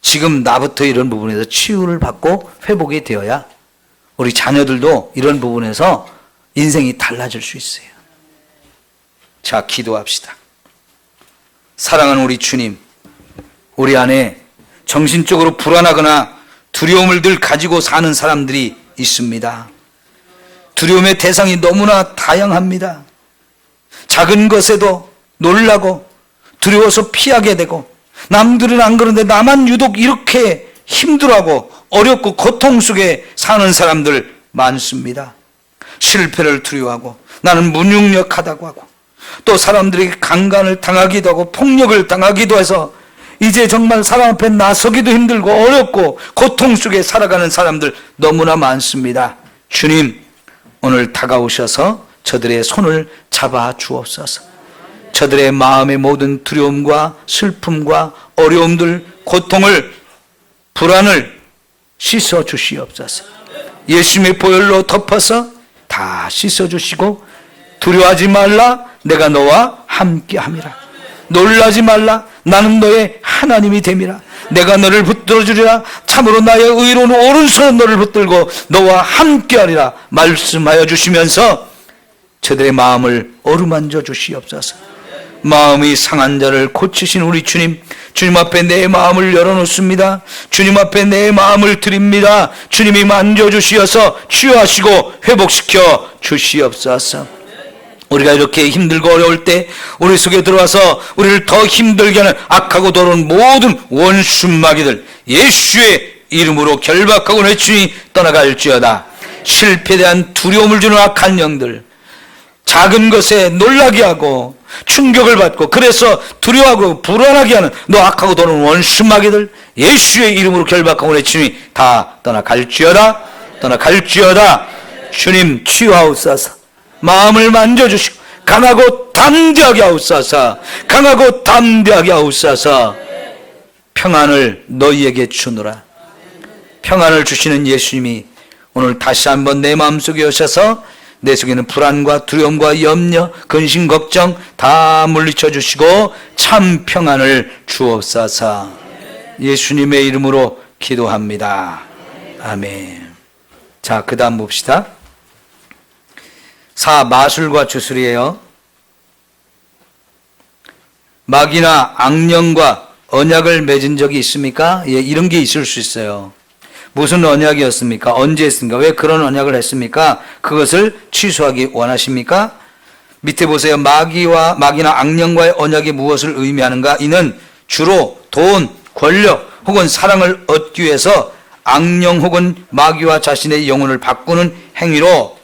지금 나부터 이런 부분에서 치유를 받고 회복이 되어야 우리 자녀들도 이런 부분에서 인생이 달라질 수 있어요. 자, 기도합시다. 사랑하는 우리 주님, 우리 안에 정신적으로 불안하거나 두려움을 늘 가지고 사는 사람들이 있습니다. 두려움의 대상이 너무나 다양합니다. 작은 것에도 놀라고 두려워서 피하게 되고 남들은 안 그런데 나만 유독 이렇게 힘들어하고 어렵고 고통 속에 사는 사람들 많습니다. 실패를 두려워하고 나는 무능력하다고 하고 또 사람들에게 강간을 당하기도 하고 폭력을 당하기도 해서 이제 정말 사람 앞에 나서기도 힘들고 어렵고 고통 속에 살아가는 사람들 너무나 많습니다. 주님, 오늘 다가오셔서 저들의 손을 잡아 주옵소서. 저들의 마음의 모든 두려움과 슬픔과 어려움들, 고통을, 불안을 씻어 주시옵소서. 예수님의 보혈로 덮어서 다 씻어 주시고 두려워하지 말라, 내가 너와 함께함이라. 놀라지 말라, 나는 너의 하나님이 됨이라. 내가 너를 붙들어 주리라. 참으로 나의 의로운 오른손은 너를 붙들고 너와 함께하리라 말씀하여 주시면서 저들의 마음을 어루만져 주시옵소서. 마음이 상한 자를 고치신 우리 주님, 주님 앞에 내 마음을 열어놓습니다. 주님 앞에 내 마음을 드립니다. 주님이 만져주시어서 치유하시고 회복시켜 주시옵소서. 우리가 이렇게 힘들고 어려울 때 우리 속에 들어와서 우리를 더 힘들게 하는 악하고 더러운 모든 원수마귀들 예수의 이름으로 결박하고 내주니 떠나갈지어다. 실패에 대한 두려움을 주는 악한 영들, 작은 것에 놀라게 하고 충격을 받고 그래서 두려워하고 불안하게 하는 너 악하고 더러운 원수마귀들 예수의 이름으로 결박하고 내주니 다 떠나갈지어다. 떠나갈지어다. 주님 치유하옵소서. 마음을 만져주시고 강하고 담대하게 하옵소서. 강하고 담대하게 하옵소서. 평안을 너희에게 주노라. 평안을 주시는 예수님이 오늘 다시 한번 내 마음속에 오셔서 내 속에는 불안과 두려움과 염려, 근심, 걱정 다 물리쳐 주시고 참 평안을 주옵소서. 예수님의 이름으로 기도합니다. 아멘. 자, 그 다음 봅시다. 마술과 주술이에요. 마귀나 악령과 언약을 맺은 적이 있습니까? 예, 이런 게 있을 수 있어요. 무슨 언약이었습니까? 언제 했습니까? 왜 그런 언약을 했습니까? 그것을 취소하기 원하십니까? 밑에 보세요. 마귀나 악령과의 언약이 무엇을 의미하는가? 이는 주로 돈, 권력 혹은 사랑을 얻기 위해서 악령 혹은 마귀와 자신의 영혼을 바꾸는 행위로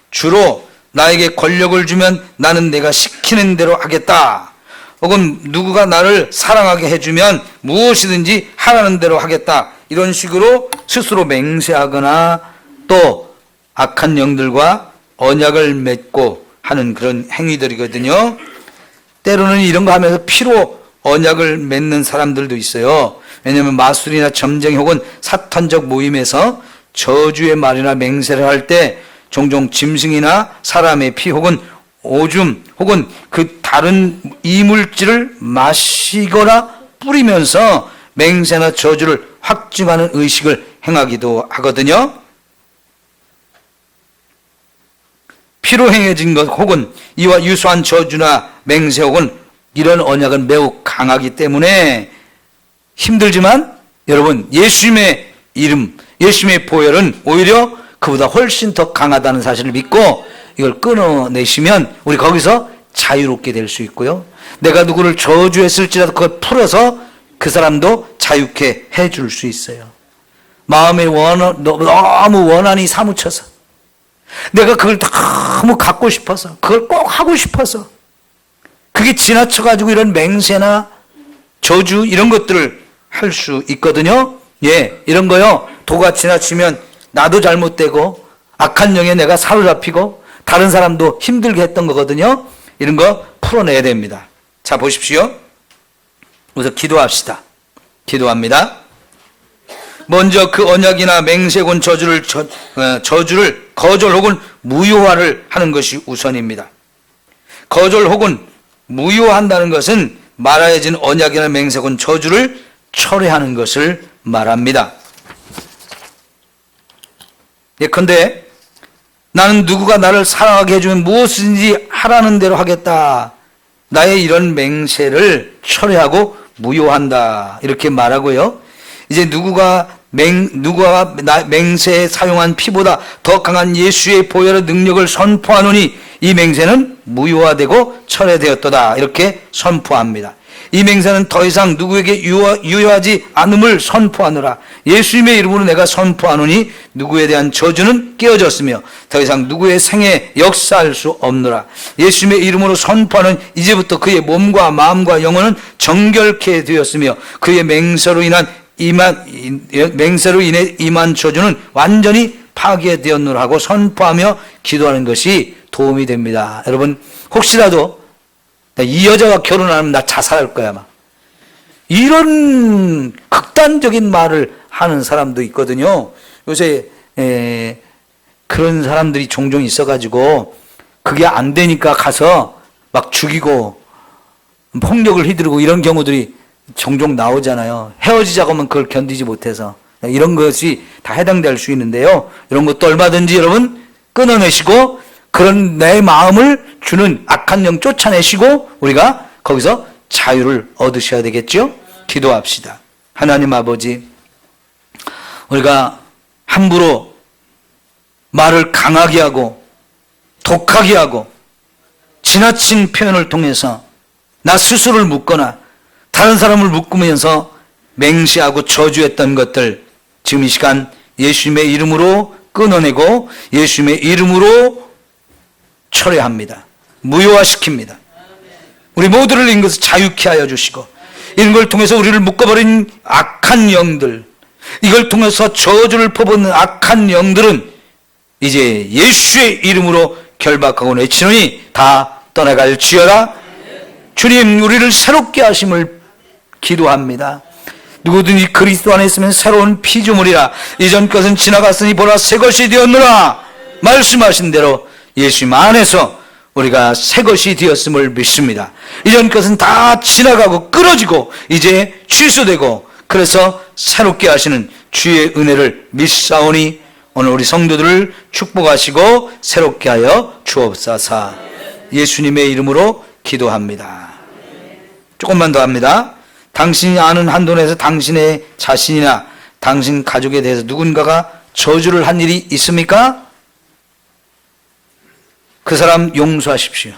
주로 나에게 권력을 주면 나는 내가 시키는 대로 하겠다. 혹은 누구가 나를 사랑하게 해주면 무엇이든지 하라는 대로 하겠다. 이런 식으로 스스로 맹세하거나 또 악한 영들과 언약을 맺고 하는 그런 행위들이거든요. 때로는 이런 거 하면서 피로 언약을 맺는 사람들도 있어요. 왜냐하면 마술이나 점쟁이 혹은 사탄적 모임에서 저주의 말이나 맹세를 할 때 종종 짐승이나 사람의 피 혹은 오줌 혹은 그 다른 이물질을 마시거나 뿌리면서 맹세나 저주를 확증하는 의식을 행하기도 하거든요. 피로 행해진 것 혹은 이와 유사한 저주나 맹세 혹은 이런 언약은 매우 강하기 때문에 힘들지만 여러분 예수님의 이름, 예수님의 보혈은 오히려 그보다 훨씬 더 강하다는 사실을 믿고 이걸 끊어내시면 우리 거기서 자유롭게 될 수 있고요. 내가 누구를 저주했을지라도 그걸 풀어서 그 사람도 자유케 해줄 수 있어요. 마음에 너무 원한이 사무쳐서 내가 그걸 너무 갖고 싶어서 그걸 꼭 하고 싶어서 그게 지나쳐가지고 이런 맹세나 저주 이런 것들을 할 수 있거든요. 예, 이런 거요. 도가 지나치면 나도 잘못되고 악한 영에 내가 사로잡히고 다른 사람도 힘들게 했던 거거든요. 이런 거 풀어내야 됩니다. 자, 보십시오. 우선 기도합시다. 기도합니다. 먼저 그 언약이나 맹세곤 저주를 거절 혹은 무효화를 하는 것이 우선입니다. 거절 혹은 무효한다는 것은 말하여진 언약이나 맹세곤 저주를 철회하는 것을 말합니다. 예컨대 나는 누구가 나를 사랑하게 해주면 무엇이든지 하라는 대로 하겠다. 나의 이런 맹세를 철회하고 무효한다. 이렇게 말하고요. 이제 누구가 맹세에 사용한 피보다 더 강한 예수의 보혈의 능력을 선포하노니 이 맹세는 무효화되고 철회되었도다. 이렇게 선포합니다. 이 맹세는 더 이상 누구에게 유효하지 않음을 선포하노라. 예수님의 이름으로 내가 선포하노니 누구에 대한 저주는 깨어졌으며 더 이상 누구의 생에 역사할 수 없노라. 예수님의 이름으로 선포하는 이제부터 그의 몸과 마음과 영혼은 정결케 되었으며 그의 맹세로 인해 임한 저주는 완전히 파괴되었노라 하고 선포하며 기도하는 것이 도움이 됩니다. 여러분, 혹시라도 이 여자가 결혼하면 나 자살할 거야 막 이런 극단적인 말을 하는 사람도 있거든요. 요새 그런 사람들이 종종 있어가지고 그게 안 되니까 가서 막 죽이고 폭력을 휘두르고 이런 경우들이 종종 나오잖아요. 헤어지자고 하면 그걸 견디지 못해서 이런 것이 다 해당될 수 있는데요. 이런 것도 얼마든지 여러분 끊어내시고 그런 내 마음을 주는 악한 영 쫓아내시고 우리가 거기서 자유를 얻으셔야 되겠죠. 기도합시다. 하나님 아버지, 우리가 함부로 말을 강하게 하고 독하게 하고 지나친 표현을 통해서 나 스스로를 묶거나 다른 사람을 묶으면서 맹세하고 저주했던 것들 지금 이 시간 예수님의 이름으로 끊어내고 예수님의 이름으로 철회합니다. 무효화시킵니다. 우리 모두를 이것을 자유케 하여 주시고 이런 걸 통해서 우리를 묶어버린 악한 영들, 이걸 통해서 저주를 퍼붓는 악한 영들은 이제 예수의 이름으로 결박하고 내치노니 다 떠나갈지어다. 주님, 우리를 새롭게 하심을 기도합니다. 누구든지 그리스도 안에 있으면 새로운 피조물이라. 이전 것은 지나갔으니 보라 새 것이 되었노라. 말씀하신 대로 예수님 안에서 우리가 새 것이 되었음을 믿습니다. 이전 것은 다 지나가고 끊어지고 이제 취소되고 그래서 새롭게 하시는 주의 은혜를 믿사오니 오늘 우리 성도들을 축복하시고 새롭게 하여 주옵소서. 예수님의 이름으로 기도합니다. 조금만 더 합니다. 당신이 아는 한도 내에서 당신의 자신이나 당신 가족에 대해서 누군가가 저주를 한 일이 있습니까? 그 사람 용서하십시오.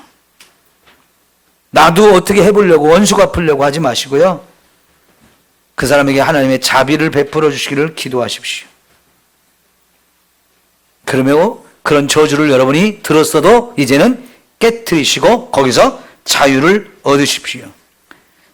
나도 어떻게 해보려고 원수 갚으려고 하지 마시고요. 그 사람에게 하나님의 자비를 베풀어 주시기를 기도하십시오. 그러면 그런 저주를 여러분이 들었어도 이제는 깨트리시고 거기서 자유를 얻으십시오.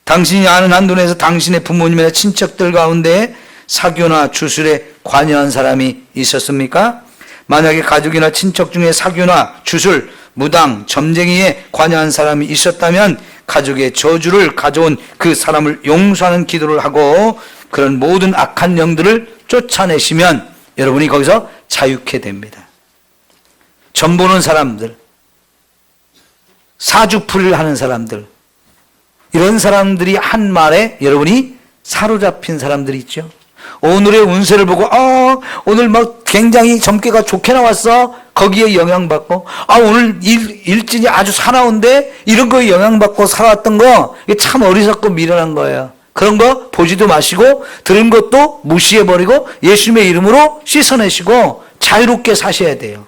당신이 아는 한도 내에서 당신의 부모님이나 친척들 가운데 사교나 주술에 관여한 사람이 있었습니까? 만약에 가족이나 친척 중에 사교나 주술, 무당, 점쟁이에 관여한 사람이 있었다면 가족의 저주를 가져온 그 사람을 용서하는 기도를 하고 그런 모든 악한 영들을 쫓아내시면 여러분이 거기서 자유케 됩니다. 점 보는 사람들, 사주풀이를 하는 사람들, 이런 사람들이 한 말에 여러분이 사로잡힌 사람들이 있죠. 오늘의 운세를 보고 오늘 막 굉장히 점괘가 좋게 나왔어. 거기에 영향받고 오늘 일진이 아주 사나운데 이런 거에 영향받고 살아왔던 거 이게 참 어리석고 미련한 거예요. 그런 거 보지도 마시고 들은 것도 무시해버리고 예수님의 이름으로 씻어내시고 자유롭게 사셔야 돼요.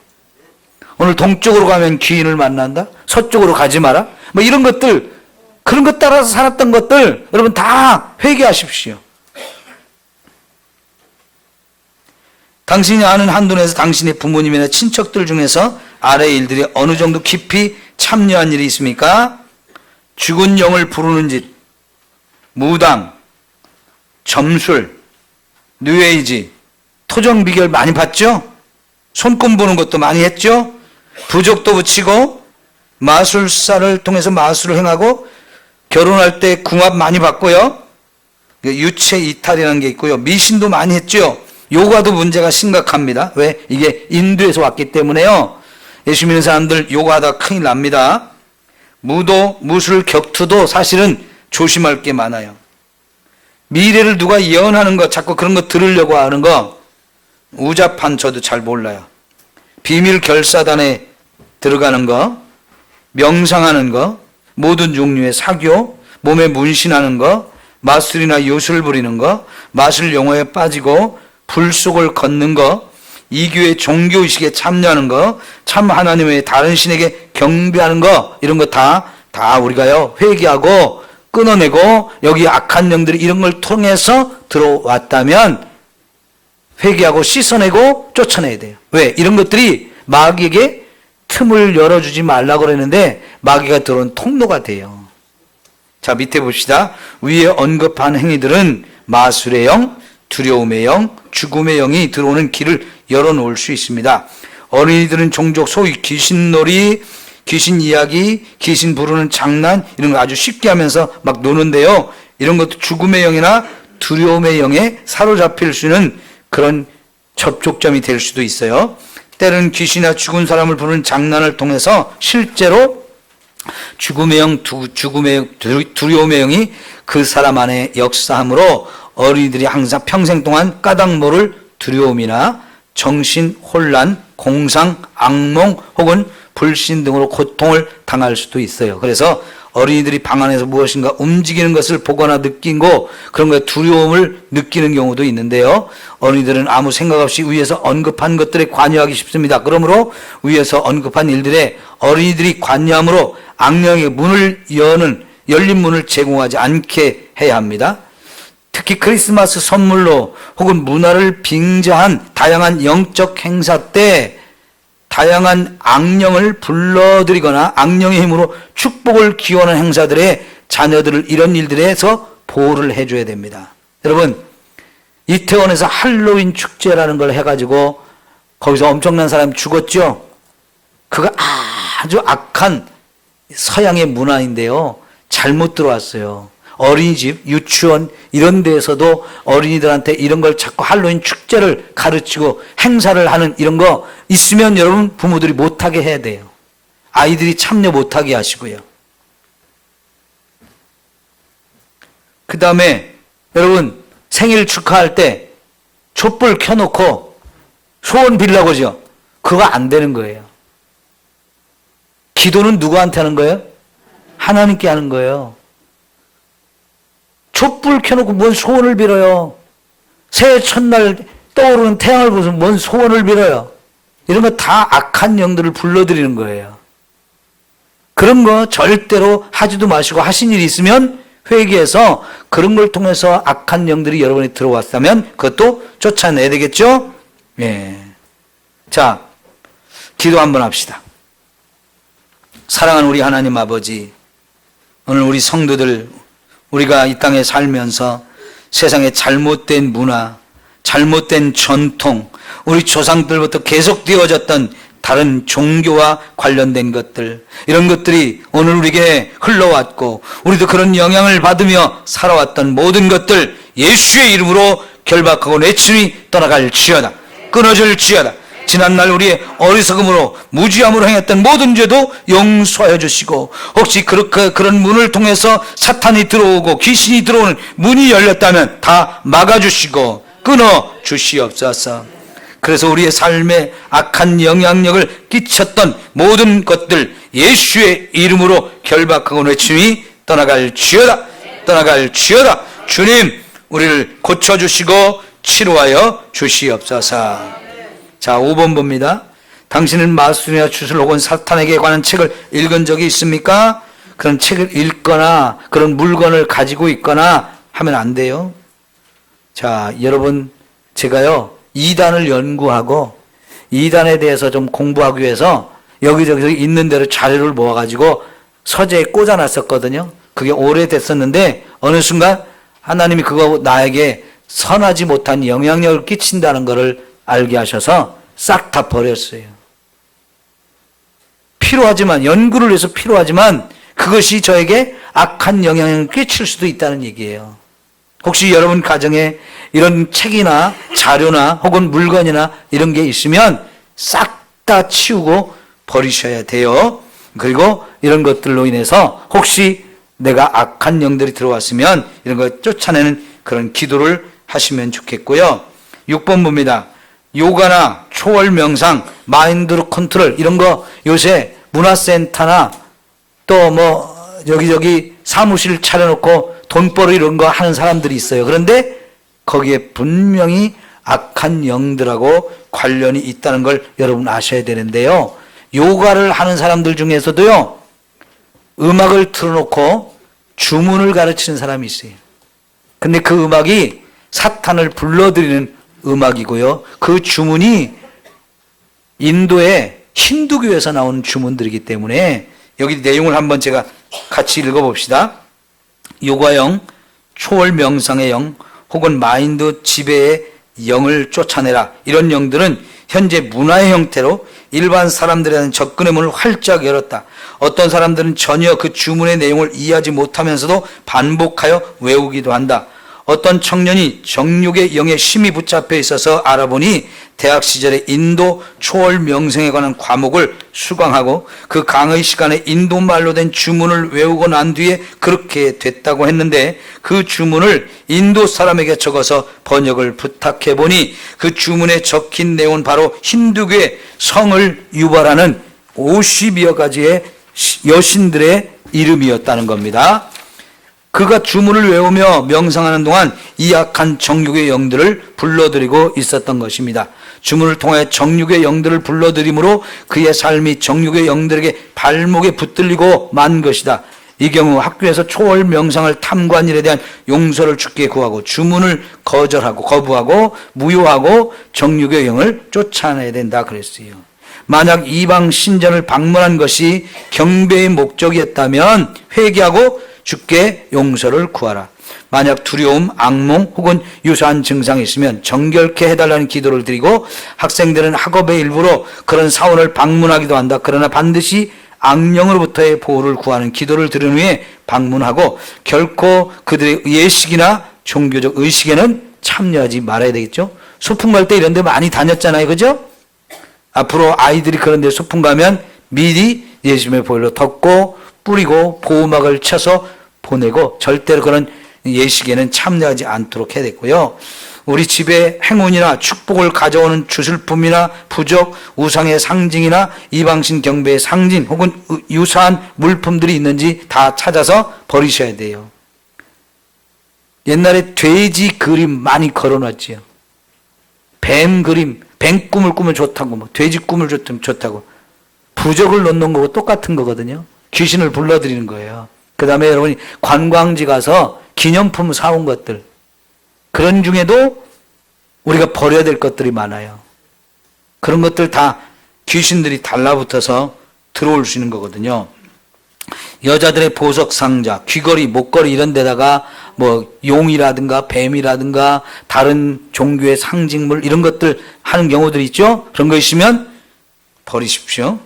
오늘 동쪽으로 가면 귀인을 만난다. 서쪽으로 가지 마라. 뭐 이런 것들, 그런 것 따라서 살았던 것들 여러분 다 회개하십시오. 당신이 아는 한도 내에서 당신의 부모님이나 친척들 중에서 아래의 일들이 어느 정도 깊이 참여한 일이 있습니까? 죽은 영을 부르는 짓, 무당, 점술, 뉴에이지, 토정 비결 많이 봤죠? 손금 보는 것도 많이 했죠? 부적도 붙이고 마술사를 통해서 마술을 행하고 결혼할 때 궁합 많이 봤고요. 유체 이탈이라는 게 있고요. 미신도 많이 했죠. 요가도 문제가 심각합니다. 왜? 이게 인도에서 왔기 때문에요. 예수 믿는 사람들 요가하다 큰일 납니다. 무도, 무술, 격투도 사실은 조심할 게 많아요. 미래를 누가 예언하는 거, 자꾸 그런 거 들으려고 하는 거, 우자판 저도 잘 몰라요. 비밀 결사단에 들어가는 거, 명상하는 거, 모든 종류의 사교, 몸에 문신하는 거, 마술이나 요술 부리는 거, 마술 용어에 빠지고 불 속을 걷는 거, 이교의 종교의식에 참여하는 거, 참 하나님의 다른 신에게 경배하는 거, 이런 거 다 우리가요, 회개하고 끊어내고 여기 악한 영들이 이런 걸 통해서 들어왔다면 회개하고 씻어내고 쫓아내야 돼요. 왜? 이런 것들이 마귀에게 틈을 열어주지 말라고 그랬는데 마귀가 들어온 통로가 돼요. 자, 밑에 봅시다. 위에 언급한 행위들은 마술의 영, 두려움의 영, 죽음의 영이 들어오는 길을 열어놓을 수 있습니다. 어린이들은 종종 소위 귀신놀이, 귀신 이야기, 귀신 부르는 장난 이런 거 아주 쉽게 하면서 막 노는데요. 이런 것도 죽음의 영이나 두려움의 영에 사로잡힐 수 있는 그런 접촉점이 될 수도 있어요. 때로는 귀신이나 죽은 사람을 부르는 장난을 통해서 실제로 죽음의 영, 두려움의 영이 그 사람 안에 역사함으로 어린이들이 항상 평생 동안 까닭 모를 두려움이나 정신 혼란, 공상, 악몽 혹은 불신 등으로 고통을 당할 수도 있어요. 그래서 어린이들이 방 안에서 무엇인가 움직이는 것을 보거나 느끼고 그런 거에 두려움을 느끼는 경우도 있는데요. 어린이들은 아무 생각 없이 위에서 언급한 것들에 관여하기 쉽습니다. 그러므로 위에서 언급한 일들에 어린이들이 관여함으로 악령의 문을 열린 문을 제공하지 않게 해야 합니다. 특히 크리스마스 선물로 혹은 문화를 빙자한 다양한 영적 행사 때 다양한 악령을 불러들이거나 악령의 힘으로 축복을 기원하는 행사들의 자녀들을 이런 일들에서 보호를 해줘야 됩니다. 여러분, 이태원에서 할로윈 축제라는 걸 해가지고 거기서 엄청난 사람이 죽었죠? 그거 아주 악한 서양의 문화인데요. 잘못 들어왔어요. 어린이집, 유치원 이런 데에서도 어린이들한테 이런 걸 자꾸 할로윈 축제를 가르치고 행사를 하는 이런 거 있으면 여러분 부모들이 못하게 해야 돼요. 아이들이 참여 못하게 하시고요. 그 다음에 여러분 생일 축하할 때 촛불 켜놓고 소원 빌라고 하죠. 그거 안 되는 거예요. 기도는 누구한테 하는 거예요? 하나님께 하는 거예요. 촛불 켜놓고 뭔 소원을 빌어요. 새해 첫날 떠오르는 태양을 보면서 뭔 소원을 빌어요. 이런 거 다 악한 영들을 불러들이는 거예요. 그런 거 절대로 하지도 마시고 하신 일이 있으면 회개해서 그런 걸 통해서 악한 영들이 여러분이 들어왔다면 그것도 쫓아내야 되겠죠? 예. 자, 기도 한번 합시다. 사랑하는 우리 하나님 아버지, 오늘 우리 성도들 우리가 이 땅에 살면서 세상의 잘못된 문화, 잘못된 전통, 우리 조상들부터 계속되어졌던 다른 종교와 관련된 것들, 이런 것들이 오늘 우리에게 흘러왔고 우리도 그런 영향을 받으며 살아왔던 모든 것들 예수의 이름으로 결박하고 내친이 떠나갈지어다. 끊어질지어다. 지난날 우리의 어리석음으로 무지함으로 행했던 모든 죄도 용서하여 주시고 혹시 그런 문을 통해서 사탄이 들어오고 귀신이 들어오는 문이 열렸다면 다 막아주시고 끊어 주시옵소서. 그래서 우리의 삶에 악한 영향력을 끼쳤던 모든 것들 예수의 이름으로 결박하고 내치니 떠나갈지어다. 떠나갈지어다. 주님 우리를 고쳐주시고 치료하여 주시옵소서. 자, 5번 봅니다. 당신은 마술이나 주술 혹은 사탄에게 관한 책을 읽은 적이 있습니까? 그런 책을 읽거나 그런 물건을 가지고 있거나 하면 안 돼요. 자, 여러분 제가요 이단을 연구하고 이단에 대해서 좀 공부하기 위해서 여기저기 있는 대로 자료를 모아가지고 서재에 꽂아놨었거든요. 그게 오래됐었는데 어느 순간 하나님이 그거 나에게 선하지 못한 영향력을 끼친다는 것을 알게 하셔서 싹 다 버렸어요. 필요하지만, 연구를 위해서 필요하지만 그것이 저에게 악한 영향을 끼칠 수도 있다는 얘기예요. 혹시 여러분 가정에 이런 책이나 자료나 혹은 물건이나 이런 게 있으면 싹 다 치우고 버리셔야 돼요. 그리고 이런 것들로 인해서 혹시 내가 악한 영들이 들어왔으면 이런 걸 쫓아내는 그런 기도를 하시면 좋겠고요. 6번 봅니다. 요가나 초월 명상, 마인드 컨트롤 이런 거 요새 문화센터나 또 뭐 여기저기 사무실 차려놓고 돈벌이 이런 거 하는 사람들이 있어요. 그런데 거기에 분명히 악한 영들하고 관련이 있다는 걸 여러분 아셔야 되는데요. 요가를 하는 사람들 중에서도요, 음악을 틀어놓고 주문을 가르치는 사람이 있어요. 근데 그 음악이 사탄을 불러들이는 음악이고요. 그 주문이 인도의 힌두교에서 나오는 주문들이기 때문에 여기 내용을 한번 제가 같이 읽어봅시다. 요가영, 초월 명상의 영, 혹은 마인드 지배의 영을 쫓아내라. 이런 영들은 현재 문화의 형태로 일반 사람들에 대한 접근의 문을 활짝 열었다. 어떤 사람들은 전혀 그 주문의 내용을 이해하지 못하면서도 반복하여 외우기도 한다. 어떤 청년이 정욕의 영에 심히 붙잡혀 있어서 알아보니 대학 시절에 인도 초월 명상에 관한 과목을 수강하고 그 강의 시간에 인도말로 된 주문을 외우고 난 뒤에 그렇게 됐다고 했는데 그 주문을 인도 사람에게 적어서 번역을 부탁해 보니 그 주문에 적힌 내용은 바로 힌두교의 성을 유발하는 50여 가지의 여신들의 이름이었다는 겁니다. 그가 주문을 외우며 명상하는 동안 이 악한 정욕의 영들을 불러들이고 있었던 것입니다. 주문을 통해 정욕의 영들을 불러들임으로 그의 삶이 정욕의 영들에게 발목에 붙들리고 만 것이다. 이 경우 학교에서 초월 명상을 탐구한 일에 대한 용서를 주께 구하고 주문을 거부하고 무효하고 정욕의 영을 쫓아내야 된다 그랬어요. 만약 이방 신전을 방문한 것이 경배의 목적이었다면 회개하고 주께 용서를 구하라. 만약 두려움, 악몽 혹은 유사한 증상이 있으면 정결케 해달라는 기도를 드리고 학생들은 학업의 일부로 그런 사원을 방문하기도 한다. 그러나 반드시 악령으로부터의 보호를 구하는 기도를 들은 후에 방문하고 결코 그들의 예식이나 종교적 의식에는 참여하지 말아야 되겠죠. 소풍 갈 때 이런 데 많이 다녔잖아요. 그죠? 앞으로 아이들이 그런 데 소풍 가면 미리 예수님의 보혈로 덮고 뿌리고 보호막을 쳐서 보내고 절대로 그런 예식에는 참여하지 않도록 해야 되고요. 우리 집에 행운이나 축복을 가져오는 주술품이나 부적, 우상의 상징이나 이방신 경배의 상징 혹은 유사한 물품들이 있는지 다 찾아서 버리셔야 돼요. 옛날에 돼지 그림 많이 걸어놨지요. 뱀 그림, 뱀 꿈을 꾸면 좋다고, 뭐 돼지 꿈을 좋다고. 부적을 넣는 거고 똑같은 거거든요. 귀신을 불러들이는 거예요. 그 다음에 여러분이 관광지 가서 기념품 사온 것들, 그런 중에도 우리가 버려야 될 것들이 많아요. 그런 것들 다 귀신들이 달라붙어서 들어올 수 있는 거거든요. 여자들의 보석 상자, 귀걸이, 목걸이 이런 데다가 뭐 용이라든가 뱀이라든가 다른 종교의 상징물 이런 것들 하는 경우들이 있죠. 그런 거 있으면 버리십시오.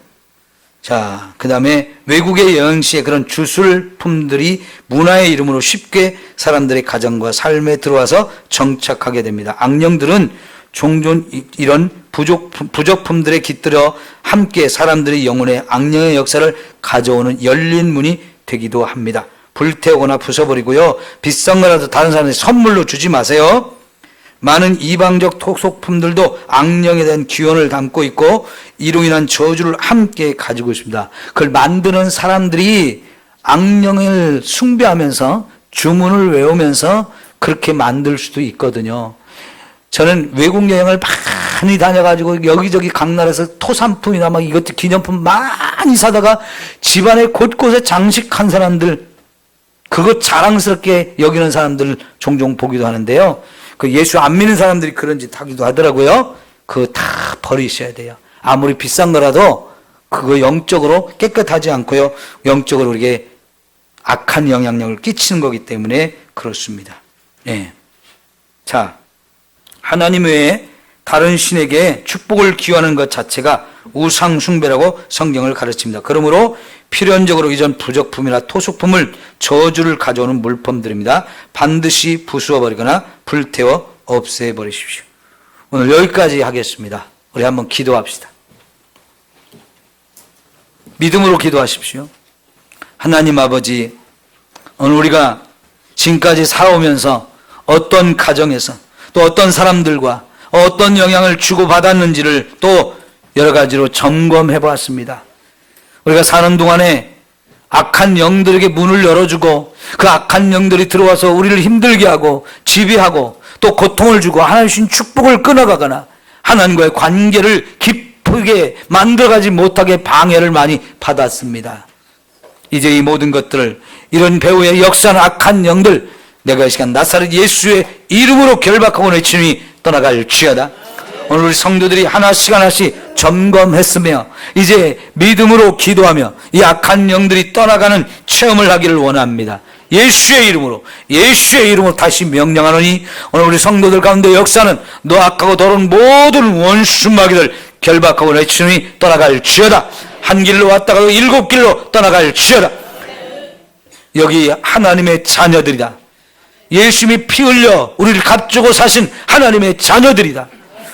자, 그 다음에 외국의 여행시에 그런 주술품들이 문화의 이름으로 쉽게 사람들의 가정과 삶에 들어와서 정착하게 됩니다. 악령들은 종종 이런 부적품들에 깃들여 함께 사람들의 영혼에 악령의 역사를 가져오는 열린 문이 되기도 합니다. 불태우거나 부숴버리고요. 비싼 거라도 다른 사람한테 선물로 주지 마세요. 많은 이방적 토속품들도 악령에 대한 기원을 담고 있고 이로 인한 저주를 함께 가지고 있습니다. 그걸 만드는 사람들이 악령을 숭배하면서 주문을 외우면서 그렇게 만들 수도 있거든요. 저는 외국 여행을 많이 다녀가지고 여기저기 각 나라에서 토산품이나 막 이것도 기념품 많이 사다가 집안에 곳곳에 장식한 사람들, 그것 자랑스럽게 여기는 사람들 종종 보기도 하는데요. 그 예수 안 믿는 사람들이 그런 짓 하기도 하더라고요. 그거 다 버리셔야 돼요. 아무리 비싼 거라도 그거 영적으로 깨끗하지 않고요. 영적으로 우리에게 악한 영향력을 끼치는 거기 때문에 그렇습니다. 예. 자, 하나님 외에 다른 신에게 축복을 기원하는 것 자체가 우상 숭배라고 성경을 가르칩니다. 그러므로 필연적으로 이전 부적품이나 토속품을 저주를 가져오는 물품들입니다. 반드시 부수어 버리거나 불태워 없애 버리십시오. 오늘 여기까지 하겠습니다. 우리 한번 기도합시다. 믿음으로 기도하십시오. 하나님 아버지, 오늘 우리가 지금까지 살아오면서 어떤 가정에서 또 어떤 사람들과 어떤 영향을 주고받았는지를 또 여러 가지로 점검해 보았습니다. 우리가 사는 동안에 악한 영들에게 문을 열어주고 그 악한 영들이 들어와서 우리를 힘들게 하고 지배하고 또 고통을 주고 하나님 주신 축복을 끊어가거나 하나님과의 관계를 깊게 만들어가지 못하게 방해를 많이 받았습니다. 이제 이 모든 것들을 이런 배후의 역사는 악한 영들 내가 이 시간 나사렛 예수의 이름으로 결박하고 내치니 떠나갈지어다. 오늘 우리 성도들이 하나씩 하나씩 점검했으며 이제 믿음으로 기도하며 이 악한 영들이 떠나가는 체험을 하기를 원합니다. 예수의 이름으로 다시 명령하노니 오늘 우리 성도들 가운데 역사는 노악하고 더러운 모든 원수 마귀를 결박하고 내치니 떠나갈지어다. 한 길로 왔다가도 7길로 떠나갈지어다. 여기 하나님의 자녀들이다. 예수님이 피 흘려 우리를 값주고 사신 하나님의 자녀들이다.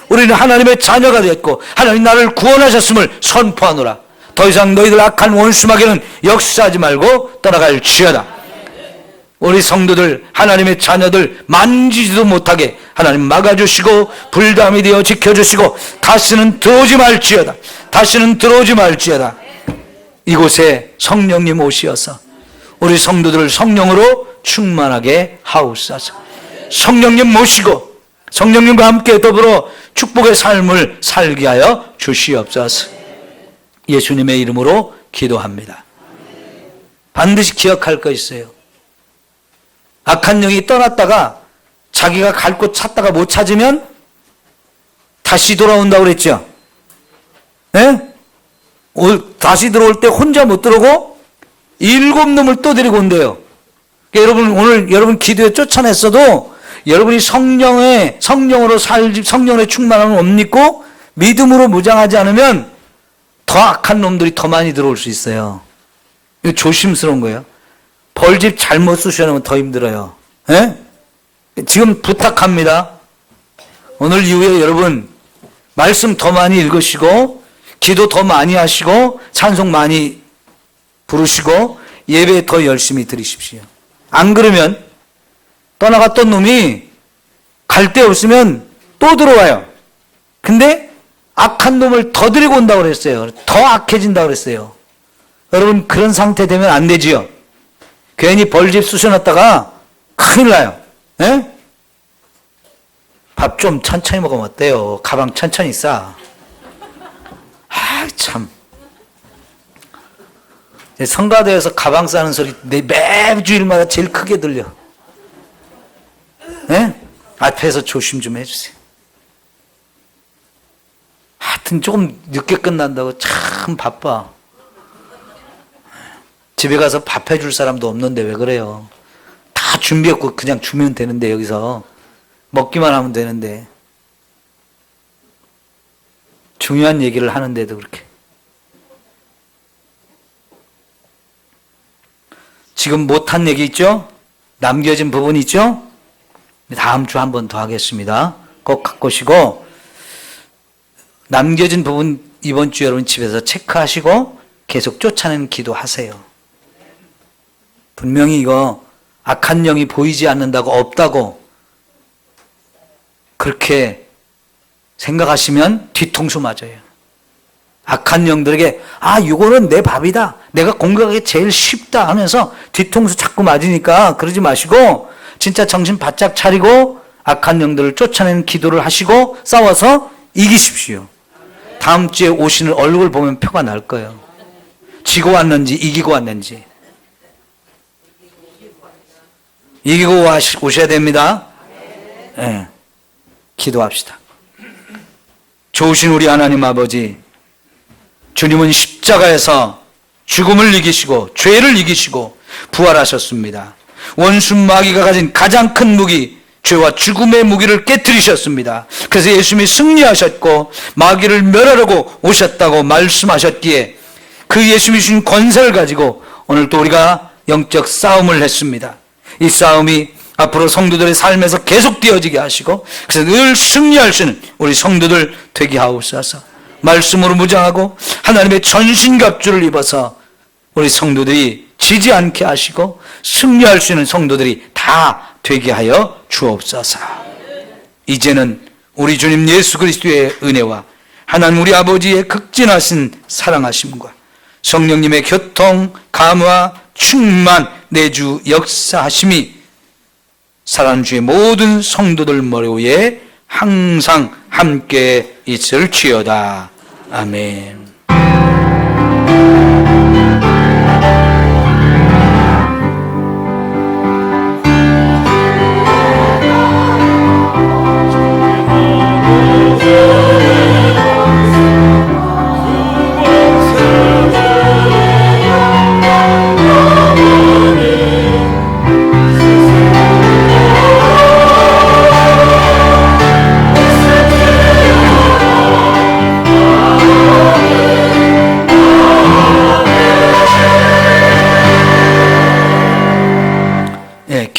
우리는 하나님의 자녀가 됐고 하나님 나를 구원하셨음을 선포하노라. 더 이상 너희들 악한 원수마귀는 역사하지 말고 떠나갈지어다. 우리 성도들 하나님의 자녀들 만지지도 못하게 하나님 막아주시고 불담이 되어 지켜주시고 다시는 들어오지 말지어다. 이곳에 성령님 오시어서 우리 성도들을 성령으로 충만하게 하옵소서. 성령님 모시고 성령님과 함께 더불어 축복의 삶을 살게 하여 주시옵소서. 예수님의 이름으로 기도합니다. 반드시 기억할 거 있어요. 악한 영이 떠났다가 자기가 갈 곳 찾다가 못 찾으면 다시 돌아온다고 그랬죠. 네? 다시 들어올 때 혼자 못 들어오고 7놈을 또 데리고 온대요. 그러니까 여러분 오늘 여러분 기도에 쫓아냈어도 여러분이 성령으로 성령의 충만함을 못 믿고 믿음으로 무장하지 않으면 더 악한 놈들이 더 많이 들어올 수 있어요. 이거 조심스러운 거예요. 벌집 잘못 쑤셔놓으면 더 힘들어요. 예? 지금 부탁합니다. 오늘 이후에 여러분 말씀 더 많이 읽으시고 기도 더 많이 하시고 찬송 많이 부르시고 예배 더 열심히 드리십시오. 안 그러면 떠나갔던 놈이 갈 데 없으면 또 들어와요. 근데 악한 놈을 더 데리고 온다고 그랬어요. 더 악해진다고 그랬어요. 여러분 그런 상태 되면 안 되지요. 괜히 벌집 쑤셔놨다가 큰일 나요. 예? 밥 좀 천천히 먹으면 어때요? 가방 천천히 싸. 참. 성가대에서 가방 싸는 소리 매주일마다 제일 크게 들려. 예? 앞에서 조심 좀 해주세요. 하여튼 조금 늦게 끝난다고 참 바빠. 집에 가서 밥 해줄 사람도 없는데 왜 그래요? 다 준비했고 그냥 주면 되는데 여기서 먹기만 하면 되는데 중요한 얘기를 하는데도 그렇게. 지금 못한 얘기 있죠? 남겨진 부분이 있죠? 다음 주 한 번 더 하겠습니다. 꼭 갖고 오시고 남겨진 부분 이번 주 여러분 집에서 체크하시고 계속 쫓아내는 기도하세요. 분명히 이거 악한 영이 보이지 않는다고 없다고 그렇게 생각하시면 뒤통수 맞아요. 악한 영들에게 이거는 내 밥이다. 내가 공격하기 제일 쉽다 하면서 뒤통수 자꾸 맞으니까 그러지 마시고 진짜 정신 바짝 차리고 악한 영들을 쫓아내는 기도를 하시고 싸워서 이기십시오. 다음 주에 오시는 얼굴 보면 표가 날 거예요. 지고 왔는지 이기고 왔는지. 이기고 오셔야 됩니다. 네. 기도합시다. 좋으신 우리 하나님 아버지, 주님은 십자가에서 죽음을 이기시고 죄를 이기시고 부활하셨습니다. 원수 마귀가 가진 가장 큰 무기, 죄와 죽음의 무기를 깨뜨리셨습니다. 그래서 예수님이 승리하셨고 마귀를 멸하려고 오셨다고 말씀하셨기에 그 예수님이 주신 권세를 가지고 오늘 또 우리가 영적 싸움을 했습니다. 이 싸움이 앞으로 성도들의 삶에서 계속 되어지게 하시고 그래서 늘 승리할 수 있는 우리 성도들 되게 하옵소서. 말씀으로 무장하고 하나님의 전신갑주를 입어서 우리 성도들이 지지 않게 하시고 승리할 수 있는 성도들이 다 되게 하여 주옵소서. 이제는 우리 주님 예수 그리스도의 은혜와 하나님 우리 아버지의 극진하신 사랑하심과 성령님의 교통, 감화, 충만, 내주 역사하심이 사랑하는 주의 모든 성도들 머리 위에 항상 함께 있을지어다. 아멘.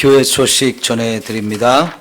교회 소식 전해드립니다.